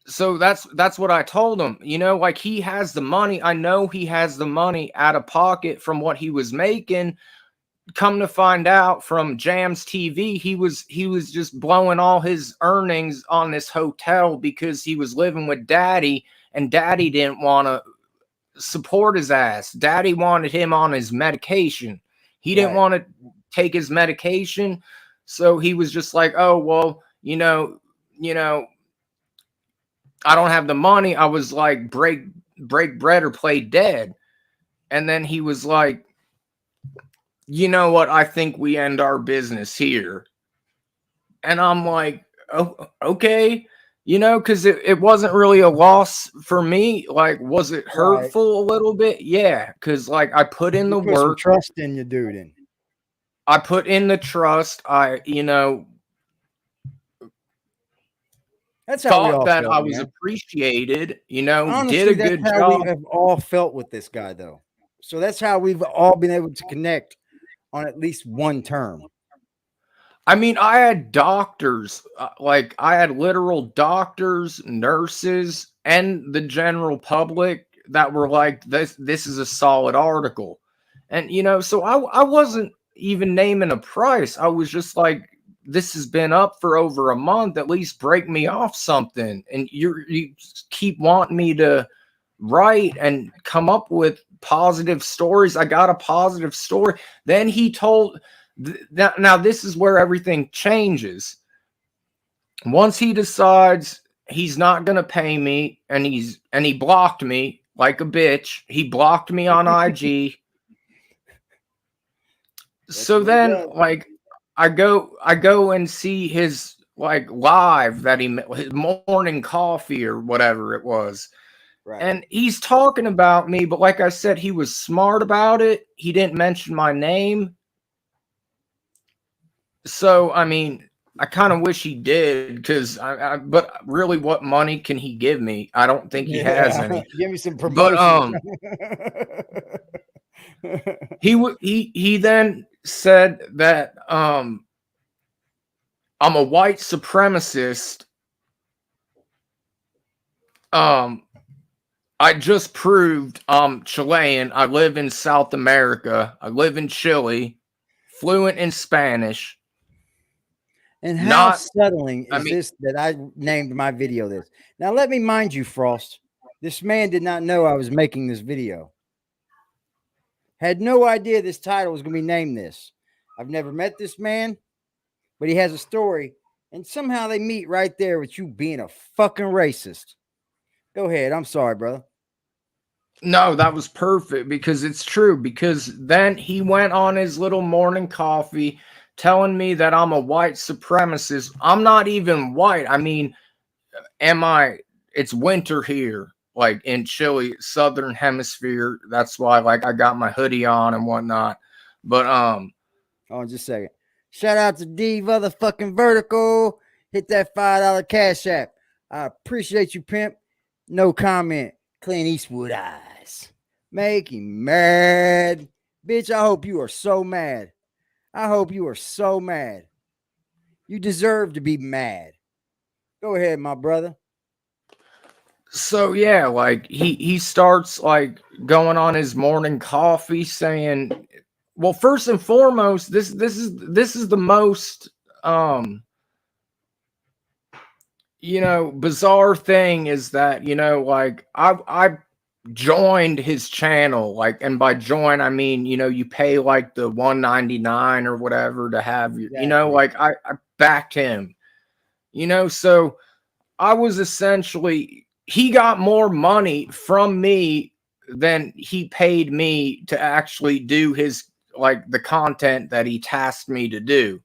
So that's what I told him. You know, like, he has the money. I know he has the money out of pocket from what he was making. Come to find out from Jams TV, he was just blowing all his earnings on this hotel because he was living with Daddy, and Daddy didn't want to support his ass. Daddy wanted him on his medication. He didn't want to take his medication, so he was just like, oh, well, you know, I don't have the money. I was like, break bread or play dead. And then he was like, you know what? I think we end our business here. And I'm like, oh, okay. You know, because it wasn't really a loss for me. Like, was it hurtful a little bit? Yeah, because like I put in the work. Some trust in you, dude. I put in the trust. That's how we all that felt, I was appreciated, you know. Honestly, did a good job. We have all felt with this guy, though. So that's how we've all been able to connect on at least one term. I mean, I had doctors, like I had literal doctors, nurses, and the general public that were like, this is a solid article. And, you know, so I wasn't even naming a price. I was just like, this has been up for over a month. At least break me off something. And you keep wanting me to write and come up with positive stories. I got a positive story. Then he told, now this is where everything changes. Once he decides he's not going to pay me, and he blocked me, like a bitch. He blocked me on IG. So then, like, I go and see his like live that his morning coffee or whatever it was. Right. And he's talking about me, but like I said, he was smart about it. He didn't mention my name. So, I mean, I kind of wish he did, because but really, what money can he give me? I don't think he has any. Give me some promotion. But he then said that I'm a white supremacist. I just proved I'm Chilean. I live in South America. I live in Chile, fluent in Spanish. And how settling is this that I named my video this? Now, let me mind you, Frost, this man did not know I was making this video. Had no idea this title was going to be named this. I've never met this man, but he has a story, and somehow they meet right there with you being a fucking racist. Go ahead. I'm sorry, brother. No, that was perfect, because it's true. Because then he went on his little morning coffee telling me that I'm a white supremacist. I'm not even white. I mean, it's winter here, like in Chile, southern hemisphere. That's why, like, I got my hoodie on and whatnot. But oh, just a second. Shout out to D motherfucking Vertical. Hit that $5 cash app. I appreciate you, Pimp. No comment. Clint Eastwood eyes. Make him mad. Bitch, I hope you are so mad. I hope you are so mad. You deserve to be mad. Go ahead, my brother. So yeah, like he starts like going on his morning coffee saying, well, first and foremost, this is the most bizarre thing is that, like I joined his channel, like, and by join I mean, you pay like the $1.99 or whatever to have your, like I backed him, so I was essentially, he got more money from me than he paid me to actually do his, like, the content that he tasked me to do.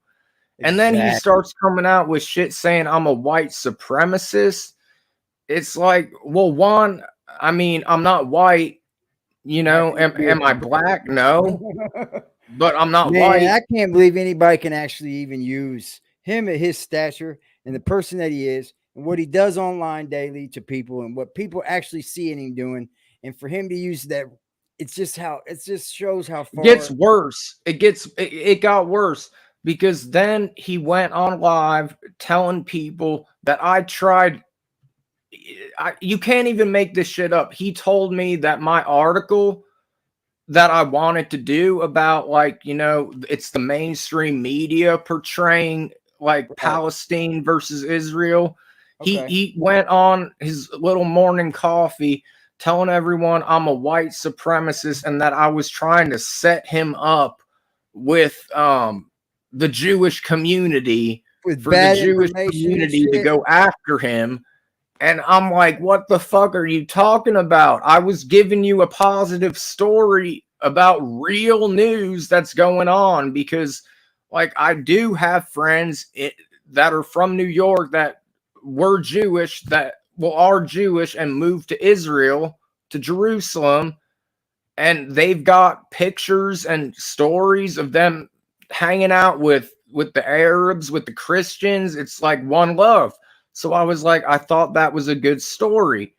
And then he starts coming out with shit saying I'm a white supremacist. It's like, well, one, I mean, I'm not white, am I black? No, but I'm not white. I can't believe anybody can actually even use him at his stature and the person that he is and what he does online daily to people and what people actually see in him doing. And for him to use that, it just shows how far it gets worse. It got worse. Because then he went on live telling people that I tried. You can't even make this shit up. He told me that my article that I wanted to do about, like, it's the mainstream media portraying like Palestine versus Israel. Okay. He went on his little morning coffee telling everyone I'm a white supremacist and that I was trying to set him up with the Jewish community, to go after him. And I'm like, what the fuck are you talking about? I was giving you a positive story about real news that's going on, because, like, I do have friends that are from New York that were Jewish, are Jewish and moved to Israel, to Jerusalem, and they've got pictures and stories of them hanging out with the Arabs, with the Christians. It's like one love. So I was like, I thought that was a good story.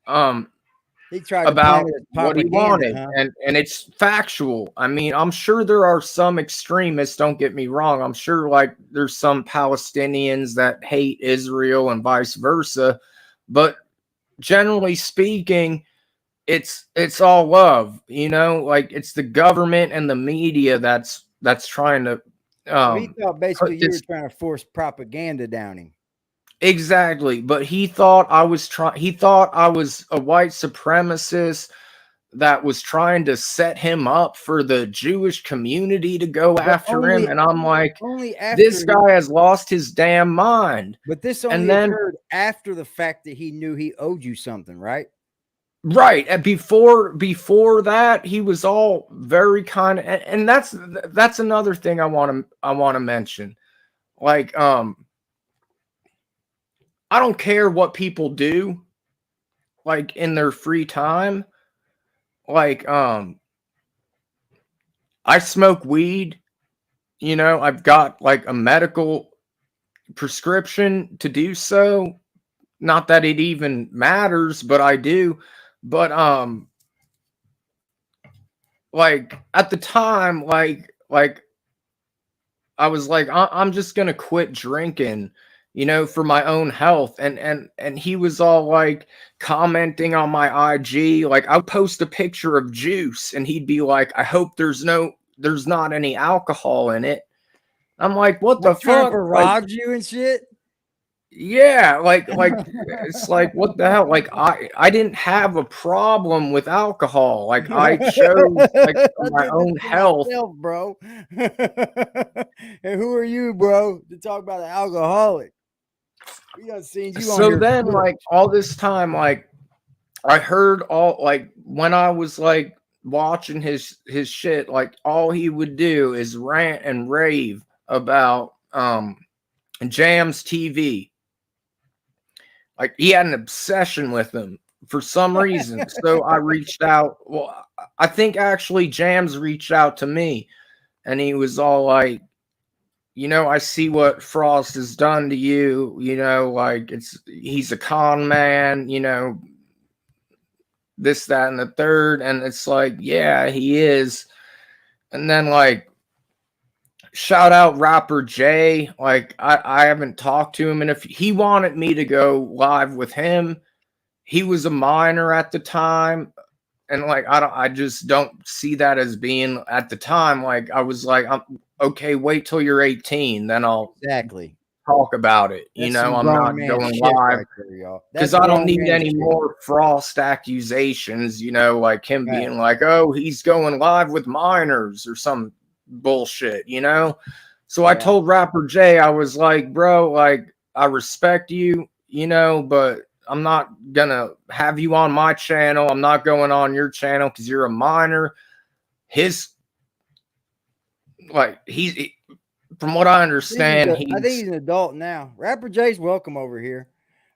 He tried about what he wanted, and it's factual. I mean, I'm sure there are some extremists, don't get me wrong. I'm sure, like, there's some Palestinians that hate Israel and vice versa. But generally speaking, it's all love, like it's the government and the media that's trying to he thought basically you were trying to force propaganda down him. Exactly. But he thought I was a white supremacist that was trying to set him up for the Jewish community to go after him. And I'm like, this guy has lost his damn mind. But this only occurred after the fact that he knew he owed you something, right? Right. And before that, he was all very kind of, and that's another thing I want to mention. Like, I don't care what people do, like in their free time. Like, I smoke weed, I've got like a medical prescription to do so. Not that it even matters, but I do. But like at the time, like I was like, I'm just gonna quit drinking, for my own health. And he was all like commenting on my IG. Like I'll post a picture of juice, and he'd be like, I hope there's not any alcohol in it. I'm like, what the fuck? Barrage you and shit. Yeah, like it's like, what the hell? Like I didn't have a problem with alcohol. Like I chose like for my own health, myself, bro. And who are you, bro, to talk about an alcoholic? We done seen you on so here then before. like all this time, like I heard all, like when I was like watching his shit, like all he would do is rant and rave about Jams TV. Like he had an obsession with him for some reason. So I reached out. Well, I think actually Jams reached out to me, and he was all like, I see what Frost has done to you, like he's a con man, this, that, and the third. And it's like, yeah, he is. And then like, shout out rapper Jay. Like I haven't talked to him, and if he wanted me to go live with him, he was a minor at the time, and like I just don't see that as being at the time. Like I was like, okay, wait till you're 18, then I'll Exactly talk about it. That's I'm not going live because I don't need any more Frost accusations. Like him being like, oh, he's going live with minors or some bullshit. So I told rapper Jay, I was like, bro, like I respect you, but I'm not gonna have you on my channel. I'm not going on your channel because you're a minor. From what I understand, I think he's an adult now. Rapper Jay's welcome over here.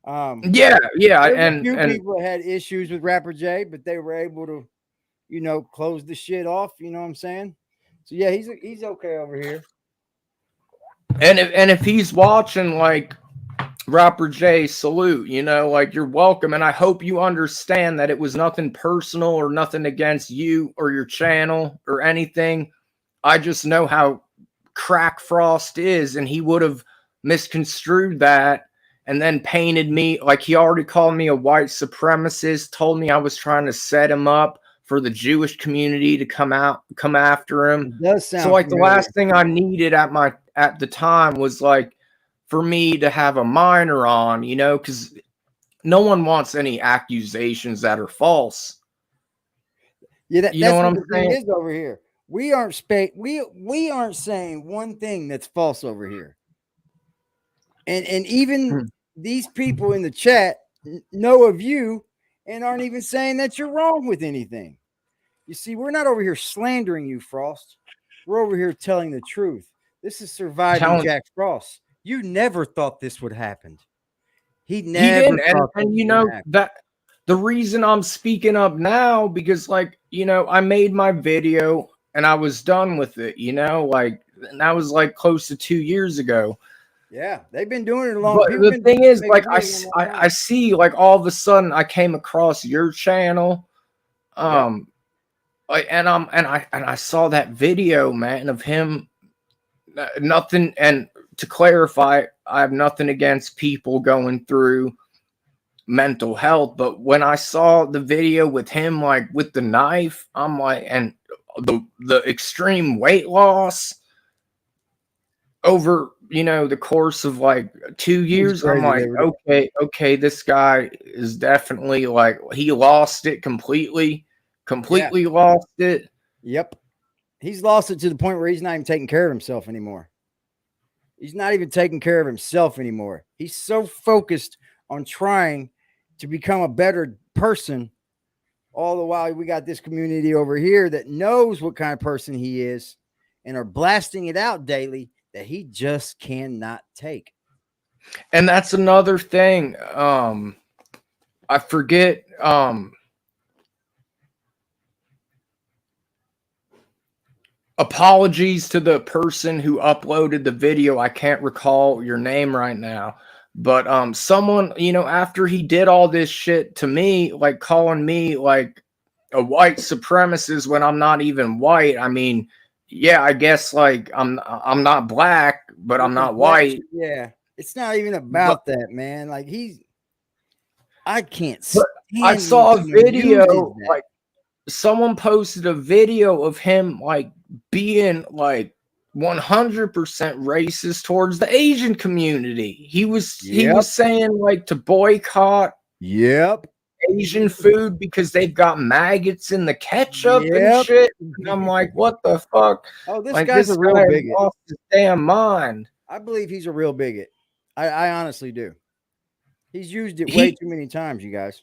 Yeah, and people had issues with Rapper Jay, but they were able to, close the shit off. You know what I'm saying? So yeah, he's okay over here. And if he's watching, like, Rapper J, salute, like you're welcome. And I hope you understand that it was nothing personal or nothing against you or your channel or anything. I just know how crack Frost is, and he would have misconstrued that and then painted me like he already called me a white supremacist, told me I was trying to set him up for the Jewish community to come after him. It does sound so like familiar. The last thing I needed at the time was like for me to have a minor on, because no one wants any accusations that are false. Yeah, that's what I'm saying. Is over here. We aren't saying one thing that's false over here. And even these people in the chat know of you and aren't even saying that you're wrong with anything. You see, we're not over here slandering you, Frost. We're over here telling the truth. This is surviving Jack Frost. You never thought this would happen. He never thought and that the reason I'm speaking up now, because like, I made my video and I was done with it, like, and that was like close to 2 years ago. Yeah, they've been doing it a long time. But the thing is, like, I see, like, all of a sudden I came across your channel, and I saw that video, man, of him. Nothing, and to clarify, I have nothing against people going through mental health, but when I saw the video with him, like with the knife, I'm like, and the extreme weight loss over the course of like 2 years, I'm like, okay, this guy is definitely like, he lost it completely lost it. Yep, he's lost it to the point where he's not even taking care of himself anymore. He's not even taking care of himself anymore. He's so focused on trying to become a better person All the while, we got this community over here that knows what kind of person he is and are blasting it out daily that he just cannot take. And that's another thing. I forget. Apologies to the person who uploaded the video. I can't recall your name right now. But someone, after he did all this shit to me, like calling me like a white supremacist when I'm not even white. I mean, yeah, I guess like I'm not black, but I'm not white. Yeah. It's not even about that, man. Like I can't stand I saw a when someone video, uses that. like someone posted a video of him like being like 100% racist towards the Asian community. He was saying like to boycott Asian food because they've got maggots in the ketchup and shit. And I'm like, what the fuck? Oh, this like, guy's this a real guy bigot. lost his damn mind. I believe he's a real bigot. I honestly do. He's used it way too many times, you guys.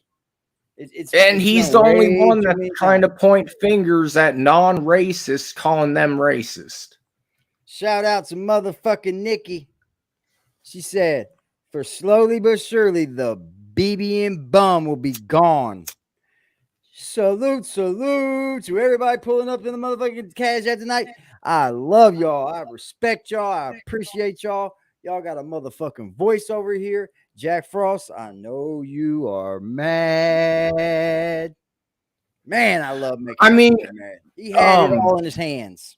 It's he's the only one that's trying to point fingers at non-racists, calling them racist. Shout out to motherfucking Nikki. She said, for slowly but surely, the BBN bum will be gone. Salute to everybody pulling up in the motherfucking Cash App tonight. I love y'all. I respect y'all. I appreciate y'all. Y'all got a motherfucking voice over here. Jack Frost, I know you are mad. Man, I love making mad. He had it all in his hands.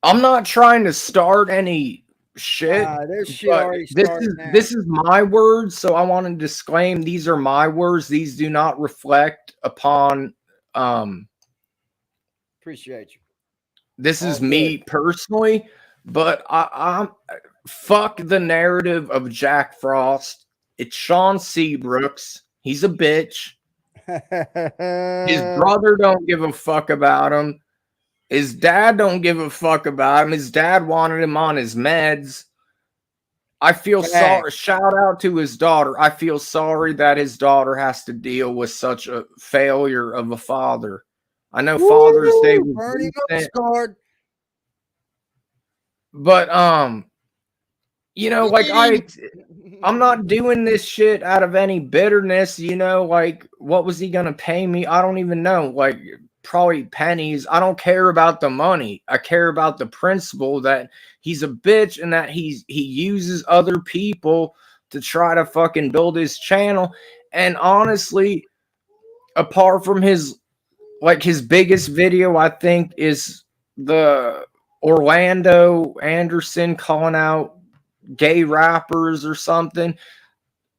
I'm not trying to start any shit. There's shit already started now. This is my words, so I want to disclaim these are my words. These do not reflect upon appreciate you. This is me personally, but I'm fuck the narrative of Jack Frost. It's Sean Seabrooks. He's a bitch. His brother don't give a fuck about him. His dad don't give a fuck about him. His dad wanted him on his meds. I feel sorry. Shout out to his daughter. I feel sorry that his daughter has to deal with such a failure of a father. I know Father's Day was recent, but like I'm not doing this shit out of any bitterness, like what was he gonna pay me? I don't even know. Like probably pennies. I don't care about the money. I care about the principle that he's a bitch and that he uses other people to try to fucking build his channel. And honestly, apart from his biggest video, I think, is the Orlando Anderson calling out gay rappers or something.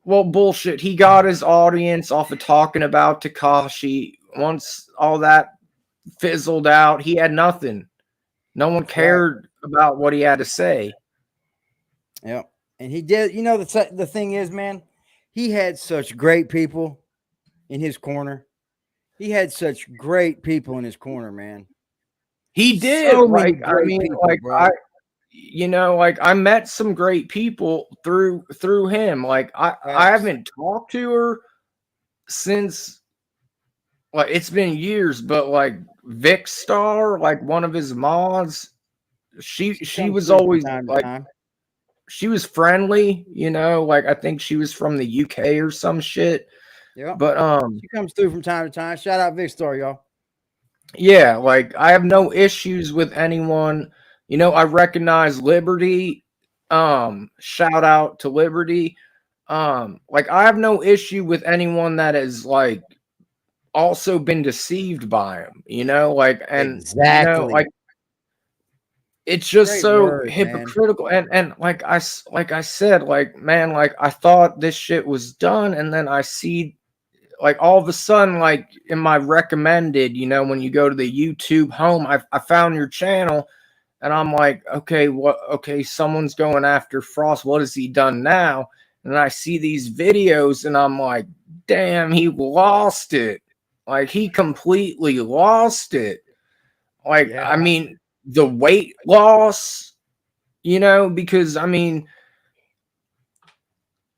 Well, bullshit. He got his audience off of talking about Tekashi. Once all that fizzled out, he had nothing. No one cared about what he had to say. Yep. And he did. The thing is, man, he had such great people in his corner. He had such great people in his corner, man. He did. I met some great people through him. Like I haven't talked to her since, like, it's been years, but like Vic Star, like one of his mods, she was always like, she was friendly, like I think she was from the UK or some shit. Yeah, but she comes through from time to time. Shout out Vic Star, y'all. Yeah, like I have no issues with anyone. I recognize Liberty. Shout out to Liberty. Like I have no issue with anyone that has like also been deceived by him. Exactly. Like it's just so hypocritical. Man. And like I said, like, man, like I thought this shit was done, and then I see. Like all of a sudden, like in my recommended, when you go to the YouTube home, I found your channel and I'm like, okay, someone's going after Frost. What has he done now? And I see these videos and I'm like, damn, he lost it. Like he completely lost it. Like, I mean, the weight loss, because I mean,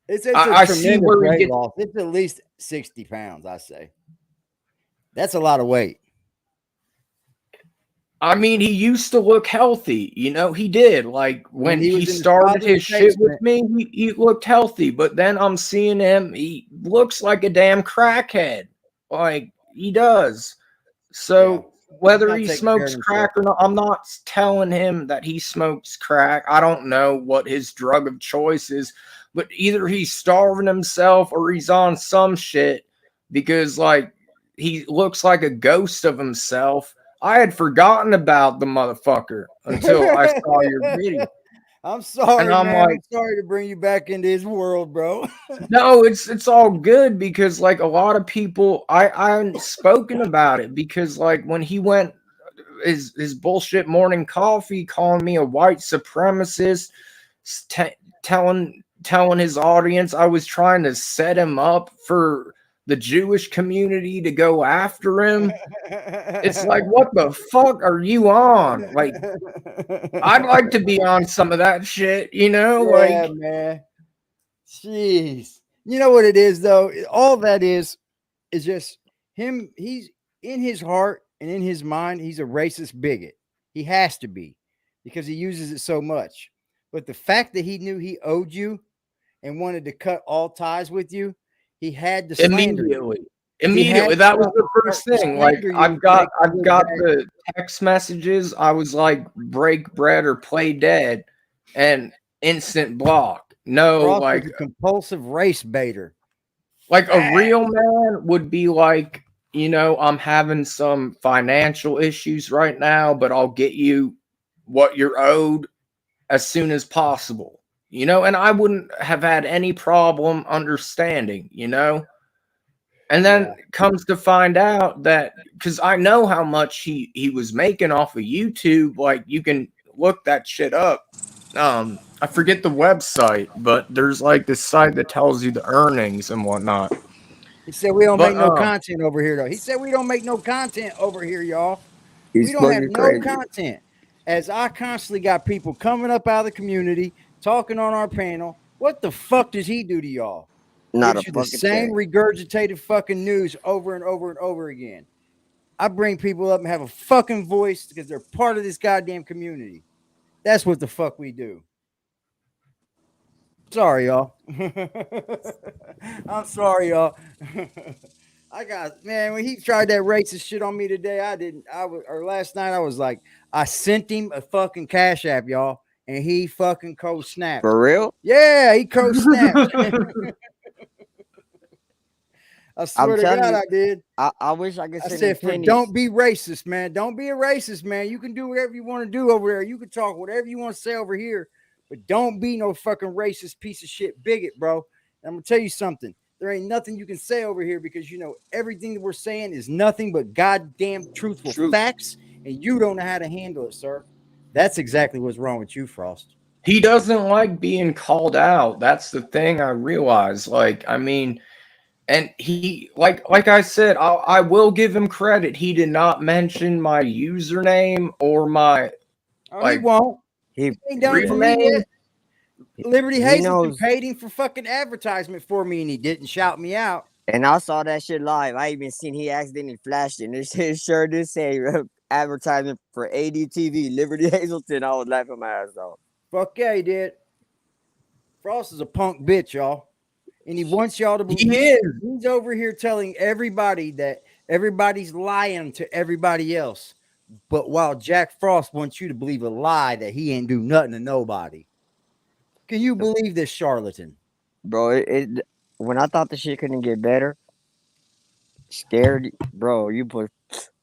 it's I see where weight loss. It's at least 60 pounds, I say. That's a lot of weight. I mean, he used to look healthy, you know, he did. Like when he he was in his started father's his shit with basement. me, he looked healthy, but then I'm seeing him, he looks like a damn crackhead. Like he does. Yeah. So He's whether not he taking care of smokes himself. crack or not, I'm not telling him that he smokes crack. I don't know what his drug of choice is, but either he's starving himself or he's on some shit because like he looks like a ghost of himself. I had forgotten about the motherfucker until I saw your video. I'm And sorry, I'm man. I'm like, sorry to bring you back into his world, bro. no, it's all good because like a lot of people I spoken about it because like when he went his bullshit morning coffee calling me a white supremacist, telling his audience I was trying to set him up for the Jewish community to go after him. It's like, what the fuck are you on? Like, I'd like to be on some of that shit, you know? Yeah, Like, man. Jeez. You know what it is, though? All that is just him. He's in his heart and in his mind, he's a racist bigot. He has to be because he uses it so much. But the fact that he knew he owed you and wanted to cut all ties with you, he had to slander you. immediately. He had Immediately. to That was start the first to thing. Like slander you I've to got make you I've look got bad. the text messages. I was like break bread or play dead and instant block. No, Frost was a compulsive race baiter. like a Bad. real man would be like, you know, I'm having some financial issues right now, but I'll get you what you're owed as soon as possible. You know, and I wouldn't have had any problem understanding, you know? And Yeah. then comes to find out that because I know how much he was making off of YouTube, like you can look that shit up. I forget the website, but there's like this site that tells you the earnings and whatnot. He said we don't But make no content over here, though. He said we don't make no content over here, y'all. We He's don't have fucking no crazy. content. As I constantly got people coming up out of the community, talking on our panel. What the fuck does he do to y'all? Not a Gives you the fucking same thing. regurgitated fucking news over and over and over again. I bring people up and have a fucking voice because they're part of this goddamn community. That's what the fuck we do. Sorry, y'all. I'm sorry, y'all. I got man when he tried that racist shit on me today. I didn't. I was or last night. I was like, I sent him a fucking cash app, y'all, and he fucking co-snapped. For real? Yeah, he co-snapped. I I'm swear to telling God, you, I did. I wish I could I send him said, for pennies. don't be racist, man. Don't be a racist, man. You can do whatever you want to do over there. You can talk whatever you want to say over here, but don't be no fucking racist piece of shit bigot, bro. And I'm gonna tell you something. There ain't nothing you can say over here because you know everything that we're saying is nothing but goddamn truthful Truth. facts, and you don't know how to handle it, sir. That's exactly what's wrong with you, Frost. he doesn't like being called out. That's the thing I realize. Like, I mean, and he like I said, I will give him credit. He did not mention my username or my Oh, he like won't. He He ain't done it for yeah. me rename. yet. Liberty He Hazelton knows. paid him for fucking advertisement for me, and he didn't shout me out. And I saw that shit live. I even seen he accidentally flashed it. And it shit sure did say advertisement for ADTV, Liberty Hazelton. I was laughing my ass off. Fuck yeah, he did. Frost is a punk bitch, y'all. And he wants y'all to believe. He is. He's over here telling everybody that everybody's lying to everybody else. But while Jack Frost wants you to believe a lie that he ain't do nothing to nobody. Can you believe this charlatan? Bro, when I thought the shit couldn't get better, scared, bro, you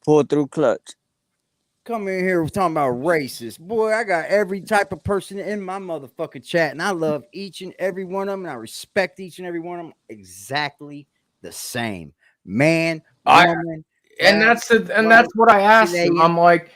pull through clutch. Come in here talking about racist. Boy, I got every type of person in my motherfucking chat, and I love each and every one of them, and I respect each and every one of them exactly the same. Man, woman, And black, that's white, what I asked him. Canadian. I'm like,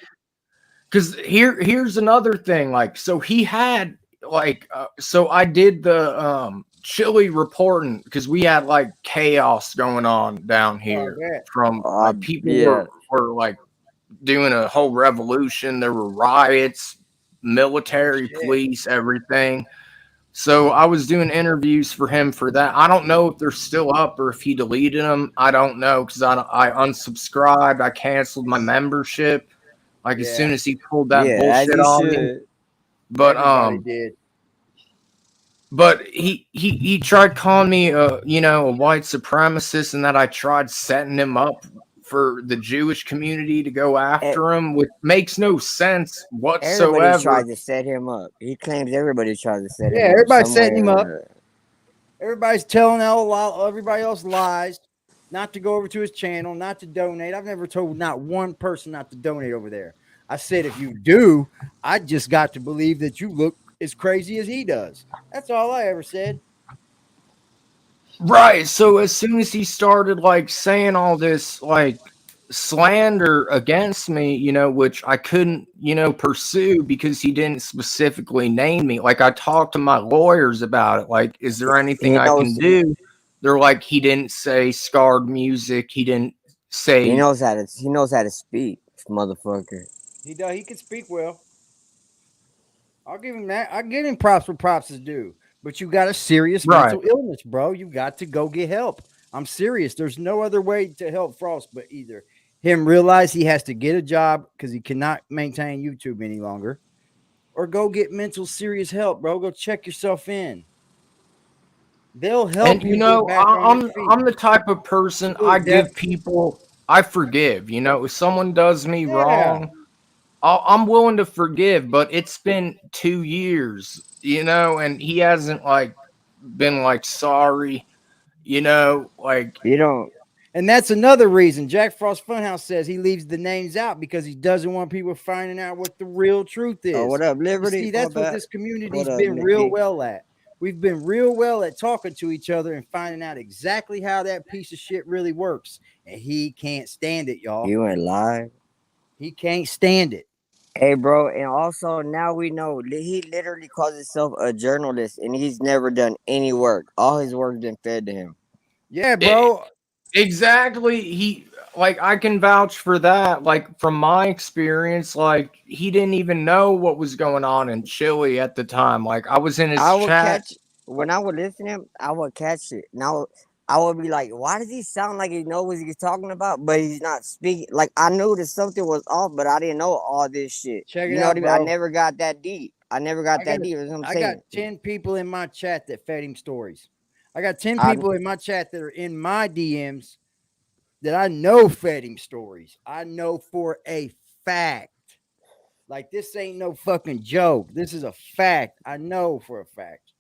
because here's another thing. Like, so he had like, so I did the chili reporting because we had like chaos going on down here from like people Yeah. were like doing a whole revolution. There were riots, military, police, everything. So I was doing interviews for him for that. I don't know if they're still up or if he deleted them. I don't know because I unsubscribed. I canceled my membership like as soon Yeah, as he pulled that Yeah, as bullshit you on me. should. But everybody did. But he tried calling me a white supremacist, and that I tried setting him up for the Jewish community to go E- after him, which makes no sense Everybody whatsoever. tried to set him up. He claims everybody tried to set Yeah, him up everybody's some way setting him or up. another. Everybody's telling everybody else lies, not to go over to his channel, not to donate. I've never told not one person not to donate over there. I said if you do, I just got to believe that you look as crazy as he does. That's all I ever said. Right. So as soon as he started like saying all this like slander against me, which I couldn't, pursue because he didn't specifically name me. Like I talked to my lawyers about it. Like, is there anything He I can knows do? They're like, he didn't say scarred music. He didn't say he knows how to speak, motherfucker. He does. He can speak well. I'll give him that. I give him props where props is due. But you got a serious right. mental illness, bro. You got to go get help. I'm serious. There's no other way to help Frost but either him realize he has to get a job because he cannot maintain YouTube any longer, or go get mental serious help, bro. Go check yourself in. They'll help And you get back on your feet. I'm the type of person I give people I forgive. If someone does me Yeah. wrong, I'm willing to forgive, but it's been 2 years, and he hasn't like been like sorry, like You don't. And that's another reason Jack Frost Funhouse says he leaves the names out because he doesn't want people finding out what the real truth is. Oh, what up, You Liberty? see, My that's what bad. this community's What up, been real Nikki? well at. We've been real well at talking to each other and finding out exactly how that piece of shit really works. And he can't stand it, y'all. You went live. He can't stand it. Hey, bro, and also now we know he literally calls himself a journalist, and he's never done any work. All his work been fed to him. Yeah, bro. exactly. I can vouch for that. Like from my experience, like he didn't even know what was going on in Chile at the time. Like I was in his I would chat. catch when I would listen to him. I would catch it. Now I would be like, "Why does he sound like he knows what he's talking about, but he's not speaking?" Like I knew that something was off, but I didn't know all this shit. Check You it know out, what I mean? I bro. never got that deep. I never got that deep. That's what I'm I saying. got 10 people in my chat that fed him stories. I got 10 I- people in my chat that are in my DMs that I know fed him stories. I know for a fact. Like this ain't no fucking joke. This is a fact. I know for a fact.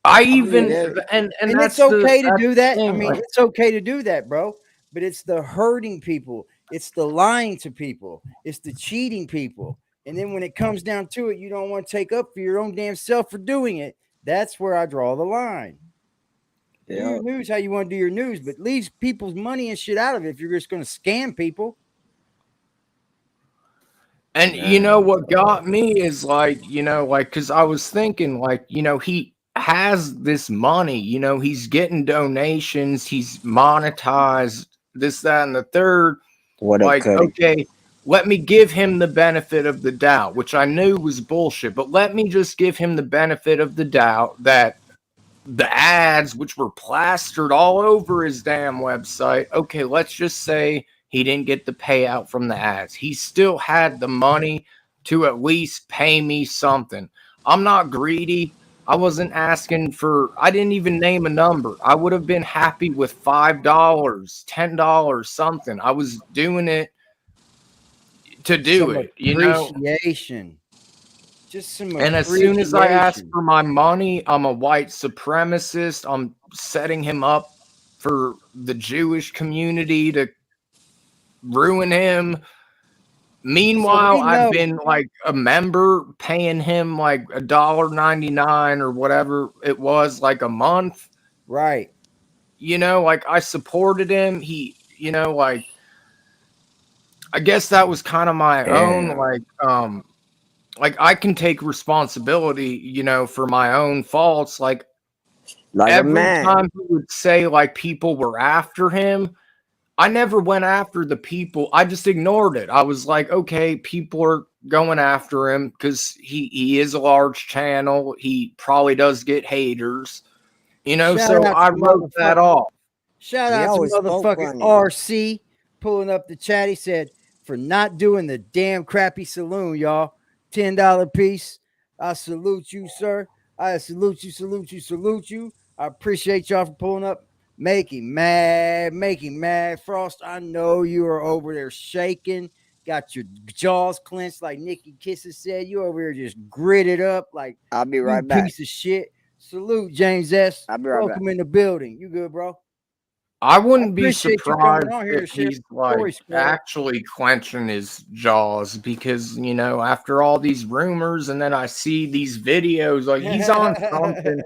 I mean, even there- and And that's it's okay to that's do the that. I thing, mean, like, it's okay to do that, bro. But it's the hurting people. It's the lying to people. It's the cheating people. And then when it comes down to it, you don't want to take up for your own damn self for doing it. That's where I draw the line. Do Yeah. your news how you want to do your news, but leave people's money and shit out of it if you're just going to scam people. and what got me is like, because I was thinking, like, he has this money, he's getting donations, he's monetized this, that, and the third. What up, Like, Cuddy? okay, let me give him the benefit of the doubt, which I knew was bullshit, but let me just give him the benefit of the doubt that the ads, which were plastered all over his damn website, okay, let's just say he didn't get the payout from the ads. He still had the money to at least pay me something. I'm not greedy. I wasn't asking for, I didn't even name a number. I would have been happy with $5, $10, something. I was doing it to do Some it, appreciation. Just some And as soon as I ask for my money, I'm a white supremacist. I'm setting him up for the Jewish community to ruin him. Meanwhile, I've been like a member paying him like $1.99 or whatever it was, like a month. Right. Like I supported him. He, I guess that was kind of my own, like I can take responsibility, for my own faults. Like every time he would say like people were after him, I never went after the people. I just ignored it. I was like, okay, people are going after him because he is a large channel. He probably does get haters, you know. Shout So out I to wrote that motherfucking- off. Shout He out to always spoke motherfucking funny. RC pulling up the chat. He said, for not doing the damn crappy saloon, y'all. $10 piece. I salute you, sir. I salute you, salute you, salute you. I appreciate y'all for pulling up. Make him mad. Frost, I know you are over there shaking. Got your jaws clenched like Nikki Kisses said. You over here just gritted up like I'll be you right back. piece of shit. Salute, James S. I'll be right Welcome in the building. You good, bro? I wouldn't be appreciate you coming surprised on here to if share he's your story, like Square. actually clenching his jaws because, you know, after all these rumors and then I see these videos, like he's on something.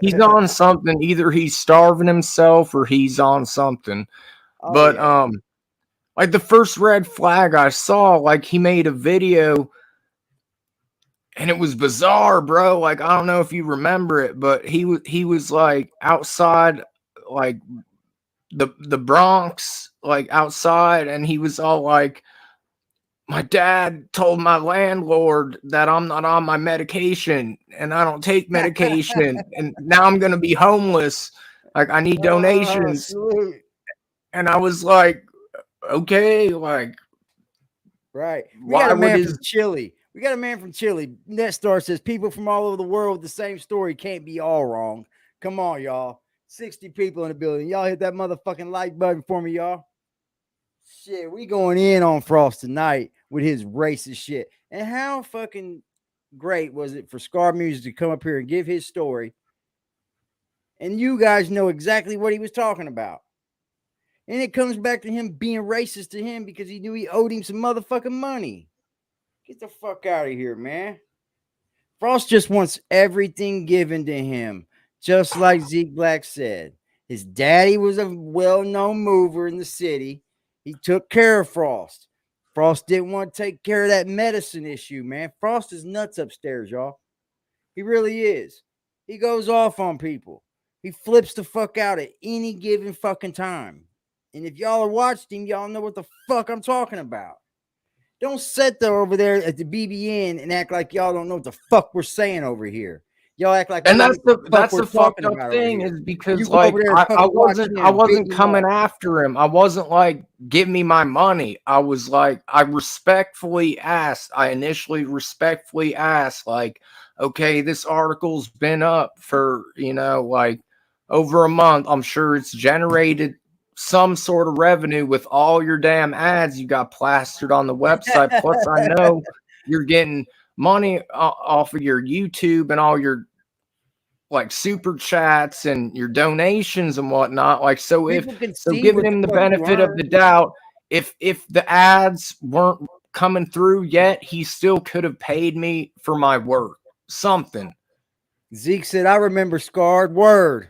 He's on something. Either he's starving himself or he's on something. Oh, But yeah. like the first red flag I saw, like he made a video and it was bizarre, bro. Like I don't know if you remember it, but he was like outside, like the Bronx, like outside, and he was all like, my dad told my landlord that I'm not on my medication and I don't take medication and now I'm gonna be homeless. Like I need donations. Salute. And I was like, okay, like Right. We why got a would man his from Chile. We got a man from Chile. Netstar says people from all over the world with the same story can't be all wrong. Come on, y'all. 60 people in the building. Y'all hit that motherfucking like button for me, y'all. Shit, we going in on Frost tonight with his racist shit. And how fucking great was it for Scar Music to come up here and give his story? And you guys know exactly what he was talking about. And it comes back to him being racist to him because he knew he owed him some motherfucking money. Get the fuck out of here, man. Frost just wants everything given to him, just like Zeke Black said. His daddy was a well-known mover in the city. He took care of Frost. Frost didn't want to take care of that medicine issue, man. Frost is nuts upstairs, y'all. He really is. He goes off on people. He flips the fuck out at any given fucking time. And if y'all are watching him, y'all know what the fuck I'm talking about. Don't sit there over there at the BBN and act like y'all don't know what the fuck we're saying over here. Y'all act like and we that's know what the we're fucked talking up about thing over here. is because You go like over there and I fucking watch him I and wasn't beat him coming up. after him. I wasn't like give me my money. I was like I respectfully asked. I initially respectfully asked like, okay, this article's been up for, you know, like over a month. I'm sure it's generated some sort of revenue with all your damn ads you got plastered on the website. Plus I know you're getting money off of your YouTube and all your like super chats and your donations and whatnot. Like so if People can so see giving what the him the fuck you benefit of earn. the doubt, if the ads weren't coming through yet, he still could have paid me for my work. Something. Zeke said, I remember Scarred word.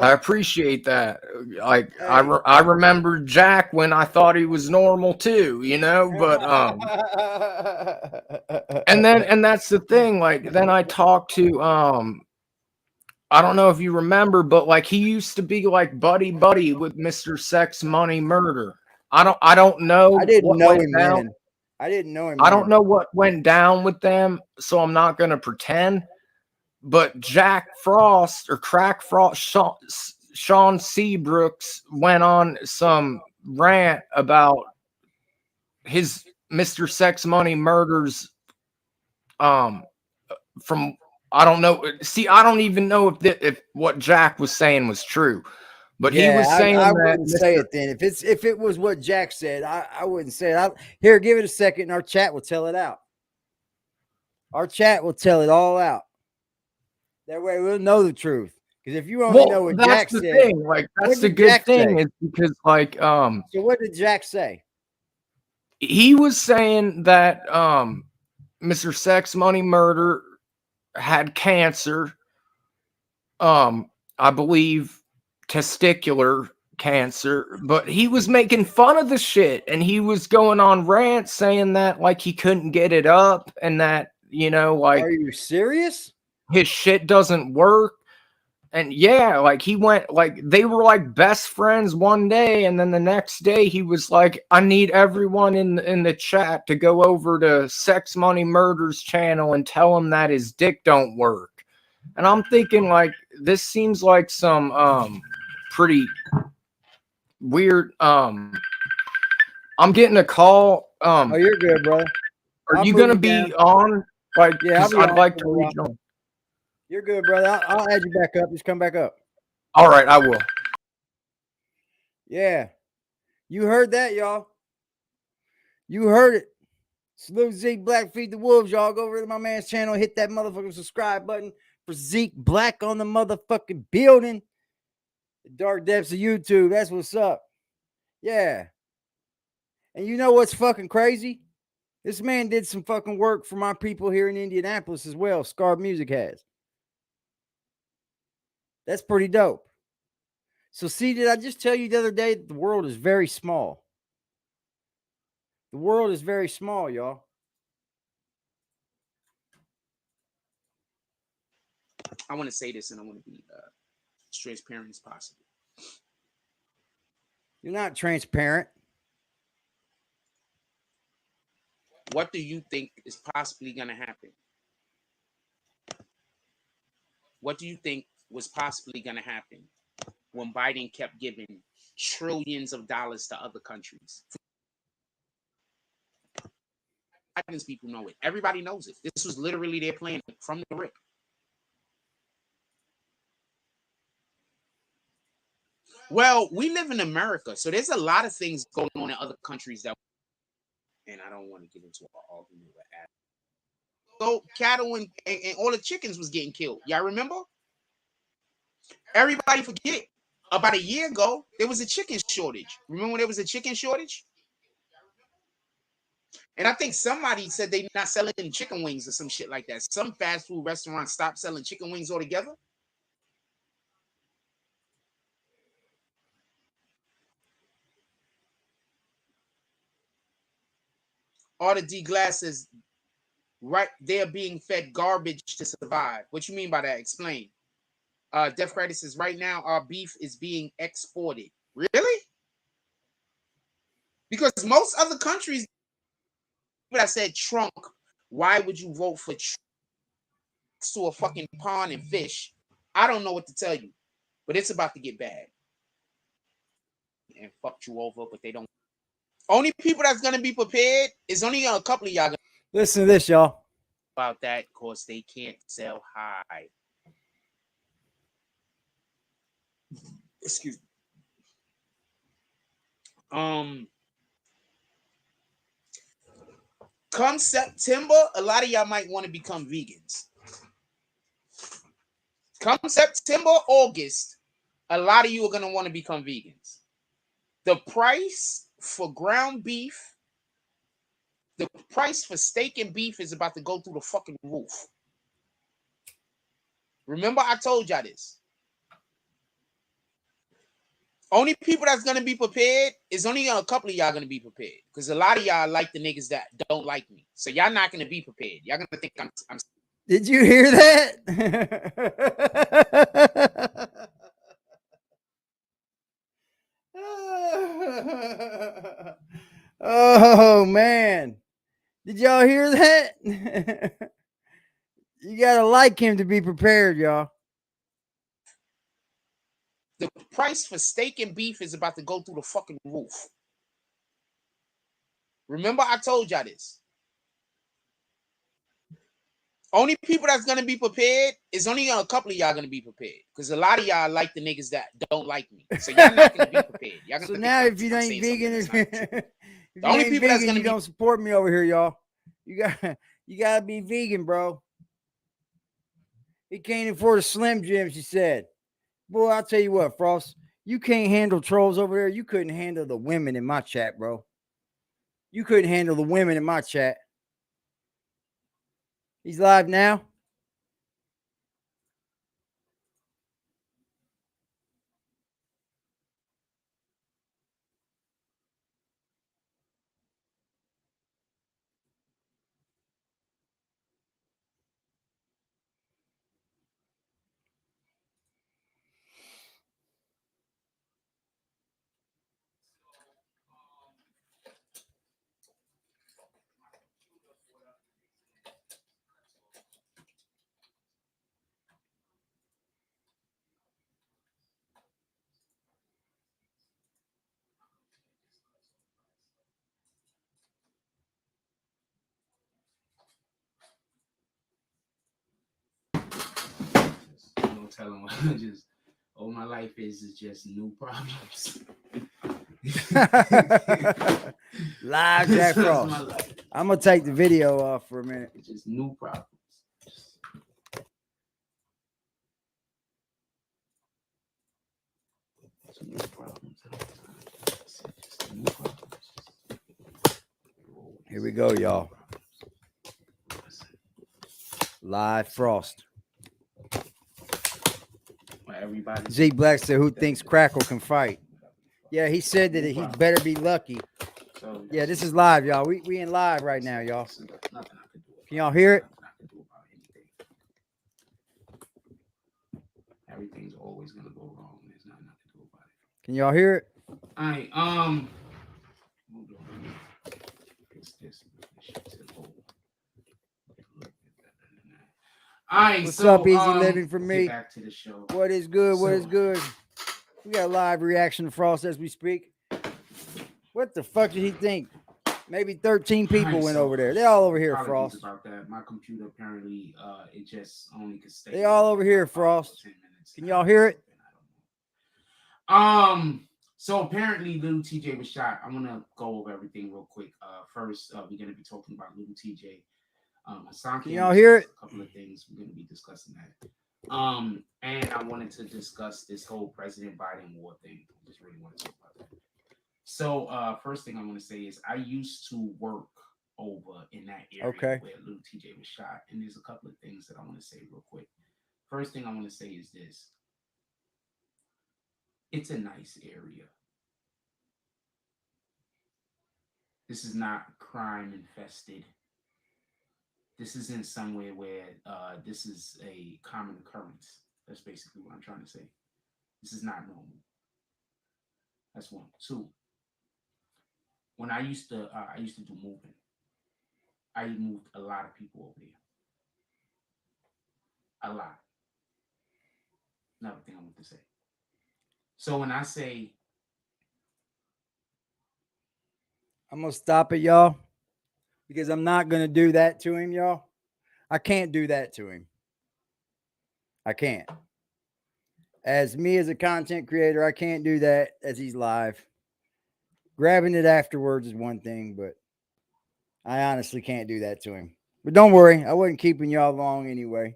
I Yep. appreciate that. Like Hey. I remember Jack when I thought he was normal too, you know, but and that's the thing, like then I talked to I don't know if you remember, but like he used to be like buddy with Mr. Sex Money Murder. I don't know I didn't what know went him down. then. I didn't know him. I don't then. know what went down with them, so I'm not gonna pretend. But Jack Frost or Crack Frost, Sean Seabrooks went on some rant about his Mr. Sex Money Murders. From I don't know. See, I don't even know if what Jack was saying was true, but he was saying I that wouldn't say Mr. it then. If it was what Jack said, I wouldn't say it. Here, give it a second, and our chat will tell it out. Our chat will tell it all out. That way, we'll know the truth. Because if you only know what that's Jack the said, thing. Like that's what the did good Jack thing say? is because like So what did Jack say? he was saying that Mr. Sex Money Murder had cancer. I believe testicular cancer, but he was making fun of the shit and he was going on rants saying that like he couldn't get it up and that, you know, like Are you serious? his shit doesn't work. And yeah, like he went, like they were like best friends one day, and then the next day he was like, I need everyone in the chat to go over to Sex Money Murder's channel and tell him that his dick don't work. And I'm thinking, like, this seems like some pretty weird. I'm getting a call. Oh, you're good, brother. Are I'll you move gonna you be down. on? Like, Yeah, I'll because be I'd on like for to a while. rejoin. You're good, brother. I'll add you back up. Just come back up. All right, I will. Yeah. You heard that, y'all. You heard it. Salute Zeke Black, Feed the Wolves, y'all. Go over to my man's channel, hit that motherfucking subscribe button for Zeke Black on the motherfucking building. The dark depths of YouTube. That's what's up. Yeah. And you know what's fucking crazy? This man did some fucking work for my people here in Indianapolis as well. Scarred Music has. That's pretty dope. So, see, did I just tell you the other day that the world is very small? The world is very small, y'all. I want to say this, and I want to be as transparent as possible. You're not transparent. What do you think is possibly going to happen? What do you think was possibly going to happen when Biden kept giving trillions of dollars to other countries? Biden's people know it. Everybody knows it. This was literally their plan from the rip. Well, we live in America, so there's a lot of things going on in other countries that, and I don't want to get into an argument with that. So cattle and all the chickens was getting killed. Y'all remember? Everybody forget. About a year ago, there was a chicken shortage. Remember when there was a chicken shortage? And I think somebody said they're not selling chicken wings or some shit like that. Some fast food restaurants stopped selling chicken wings altogether. All the D glasses, right? They're being fed garbage to survive. What you mean by that? Explain. Def Credit says right now our beef is being exported. Really? Because most other countries, I said Trump, why would you vote for Trump to a fucking pond and fish? I don't know what to tell you, but it's about to get bad. And fucked you over, but they don't. Only people that's gonna be prepared is only a couple of y'all. Listen to this, y'all. About that, of course, they can't sell high. Excuse me. Come September, a lot of y'all might want to become vegans. Come September, August, a lot of you are going to want to become vegans. The price for ground beef, the price for steak and beef is about to go through the fucking roof. Remember, I told y'all this. Only people that's going to be prepared is only a couple of y'all going to be prepared. Because a lot of y'all like the niggas that don't like me. So y'all not going to be prepared. Y'all going to think I'm Did you hear that? Oh, man. Did y'all hear that? You got to like him to be prepared, y'all. The price for steak and beef is about to go through the fucking roof. Remember, I told y'all this. Only people that's going to be prepared is only a couple of y'all going to be prepared. Because a lot of y'all like the niggas that don't like me. So y'all not going to be prepared. Y'all gonna so now if you ain't vegan, the only people that's going to you don't support me over here, y'all. You got to be vegan, bro. He can't afford a Slim Jim, she said. Boy, I'll tell you what, Frost. You can't handle trolls over there. You couldn't handle the women in my chat, bro. You couldn't handle the women in my chat. He's live now. just all my life is just new problems. Live Jack That's my Frost. life. I'm gonna take the video off for a minute. It's just new problems. Just new problems all the time. Just new problems. Here we go, y'all. Live Frost. Everybody. Z Black said, "Who thinks Crackle can fight?" Yeah, he said that he better be lucky. So, Yeah, this is live, y'all. We in live right now, y'all. Nothing I can do. Can y'all hear it? Nothing I can do about anything. Everything's always gonna go wrong. There's nothing I can do about it. Can y'all hear it? All right. Hold on. Fix this. All right. What's So, up, Easy Living for me? Back to the show. What is good? What is good? We got live reaction to Frost as we speak. What the fuck did he think? Maybe 13 people went over there. They all over here, Frost. About that. My computer apparently it just only could stay. They all over here, Frost. Can y'all hear it? So apparently Little TJ was shot. I'm gonna go over everything real quick. First, we're gonna be talking about Little TJ. Can y'all hear it? A couple of things we're gonna be discussing that. And I wanted to discuss this whole President Biden war thing. I just really want to talk about that. So, first thing I want to say is I used to work over in that area where Little TJ was shot, and there's a couple of things that I want to say real quick. First thing I want to say is this: it's a nice area. This is not crime infested. This isn't somewhere where this is a common occurrence. That's basically what I'm trying to say. This is not normal. That's one. Two. When I used to do moving. I moved a lot of people over there. A lot. Another thing I want to say. So when I say, I'm gonna stop it, y'all, because I'm not gonna do that to him, y'all. I can't do that to him. I can't. As me as a content creator, I can't do that as he's live. Grabbing it afterwards is one thing, but I honestly can't do that to him. But don't worry, I wasn't keeping y'all long anyway.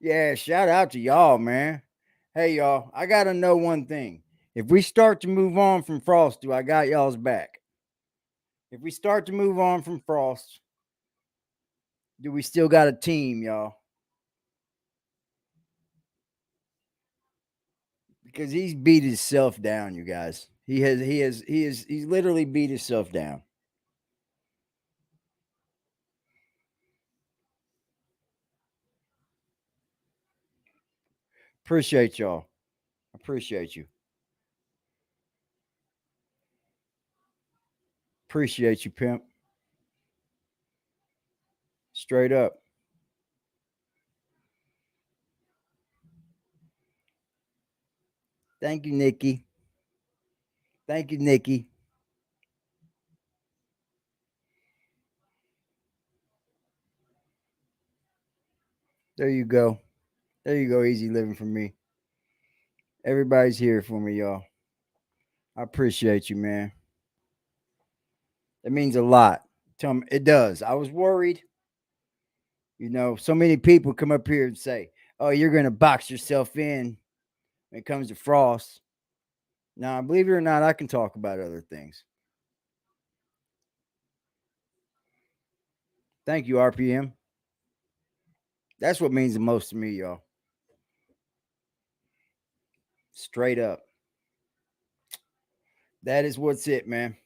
Yeah, shout out to y'all, man. Hey, y'all, I got to know one thing. If we start to move on from Frost, do I got y'all's back? If we start to move on from Frost, do we still got a team, y'all? Because he's beat himself down, you guys. He's literally beat himself down. Appreciate y'all. Appreciate you. Appreciate you, Pimp. Straight up. Thank you, Nikki. Thank you, Nikki. There you go. There you go. Easy living for me. Everybody's here for me, y'all. I appreciate you, man. It means a lot. Tell me, it does. I was worried. You know, so many people come up here and say, "Oh, you're going to box yourself in when it comes to Frost." Now, believe it or not, I can talk about other things. Thank you, RPM. That's what means the most to me, y'all. Straight up. That is what's it, man.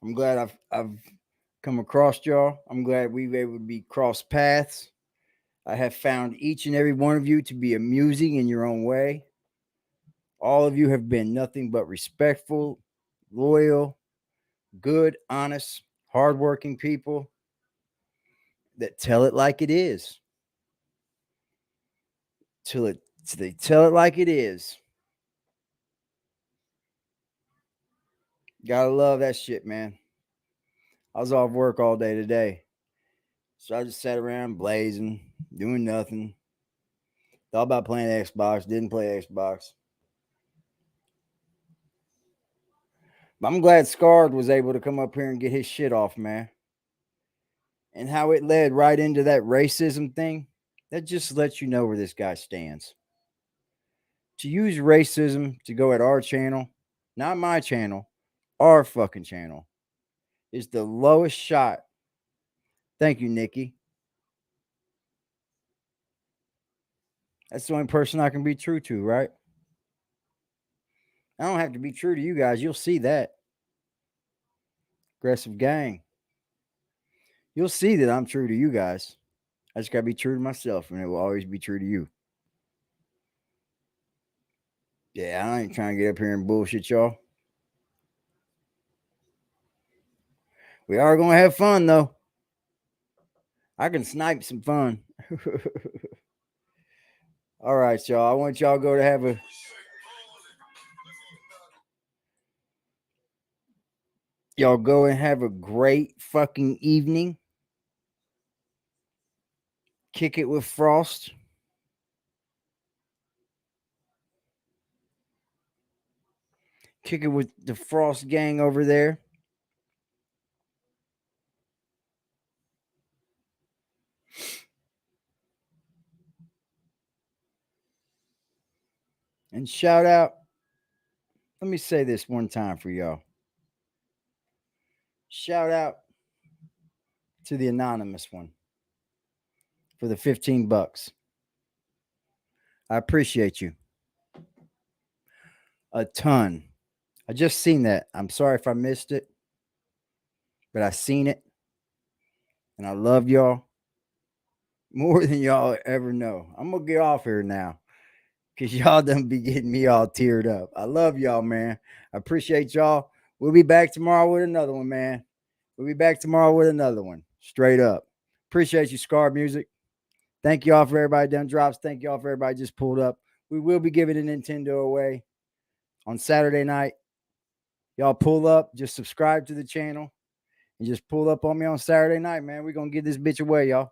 I'm glad I've come across y'all. I'm glad we were able to be cross paths. I have found each and every one of you to be amusing in your own way. All of you have been nothing but respectful, loyal, good, honest, hardworking people that tell it like it is. till they tell it like it is. Gotta love that shit, man. I was off work all day today, so I just sat around blazing, doing nothing. Thought about playing Xbox, didn't play Xbox. But I'm glad Scarred was able to come up here and get his shit off, man. And how it led right into that racism thing, that just lets you know where this guy stands. To use racism to go at our channel, not my channel, our fucking channel, is the lowest shot. Thank you, Nikki. That's the only person I can be true to, right? I don't have to be true to you guys. You'll see that. Aggressive gang. You'll see that I'm true to you guys. I just got to be true to myself, and it will always be true to you. Yeah, I ain't trying to get up here and bullshit y'all. We are going to have fun, though. I can snipe some fun. All right, y'all. I want y'all to go to have a... Y'all go and have a great fucking evening. Kick it with Frost. Kick it with the Frost gang over there. And shout out. Let me say this one time for y'all. Shout out to the anonymous one for the $15. I appreciate you a ton. I just seen that. I'm sorry if I missed it, but I seen it, and I love y'all more than y'all ever know. I'm gonna get off here now because y'all done be getting me all teared up. I love y'all, man. I appreciate y'all. We'll be back tomorrow with another one, man. We'll be back tomorrow with another one. Straight up. Appreciate you, Scar Music. Thank y'all for everybody done drops. Thank y'all for everybody just pulled up. We will be giving a Nintendo away on Saturday night. Y'all pull up. Just subscribe to the channel and just pull up on me on Saturday night, man. We're going to give this bitch away, y'all.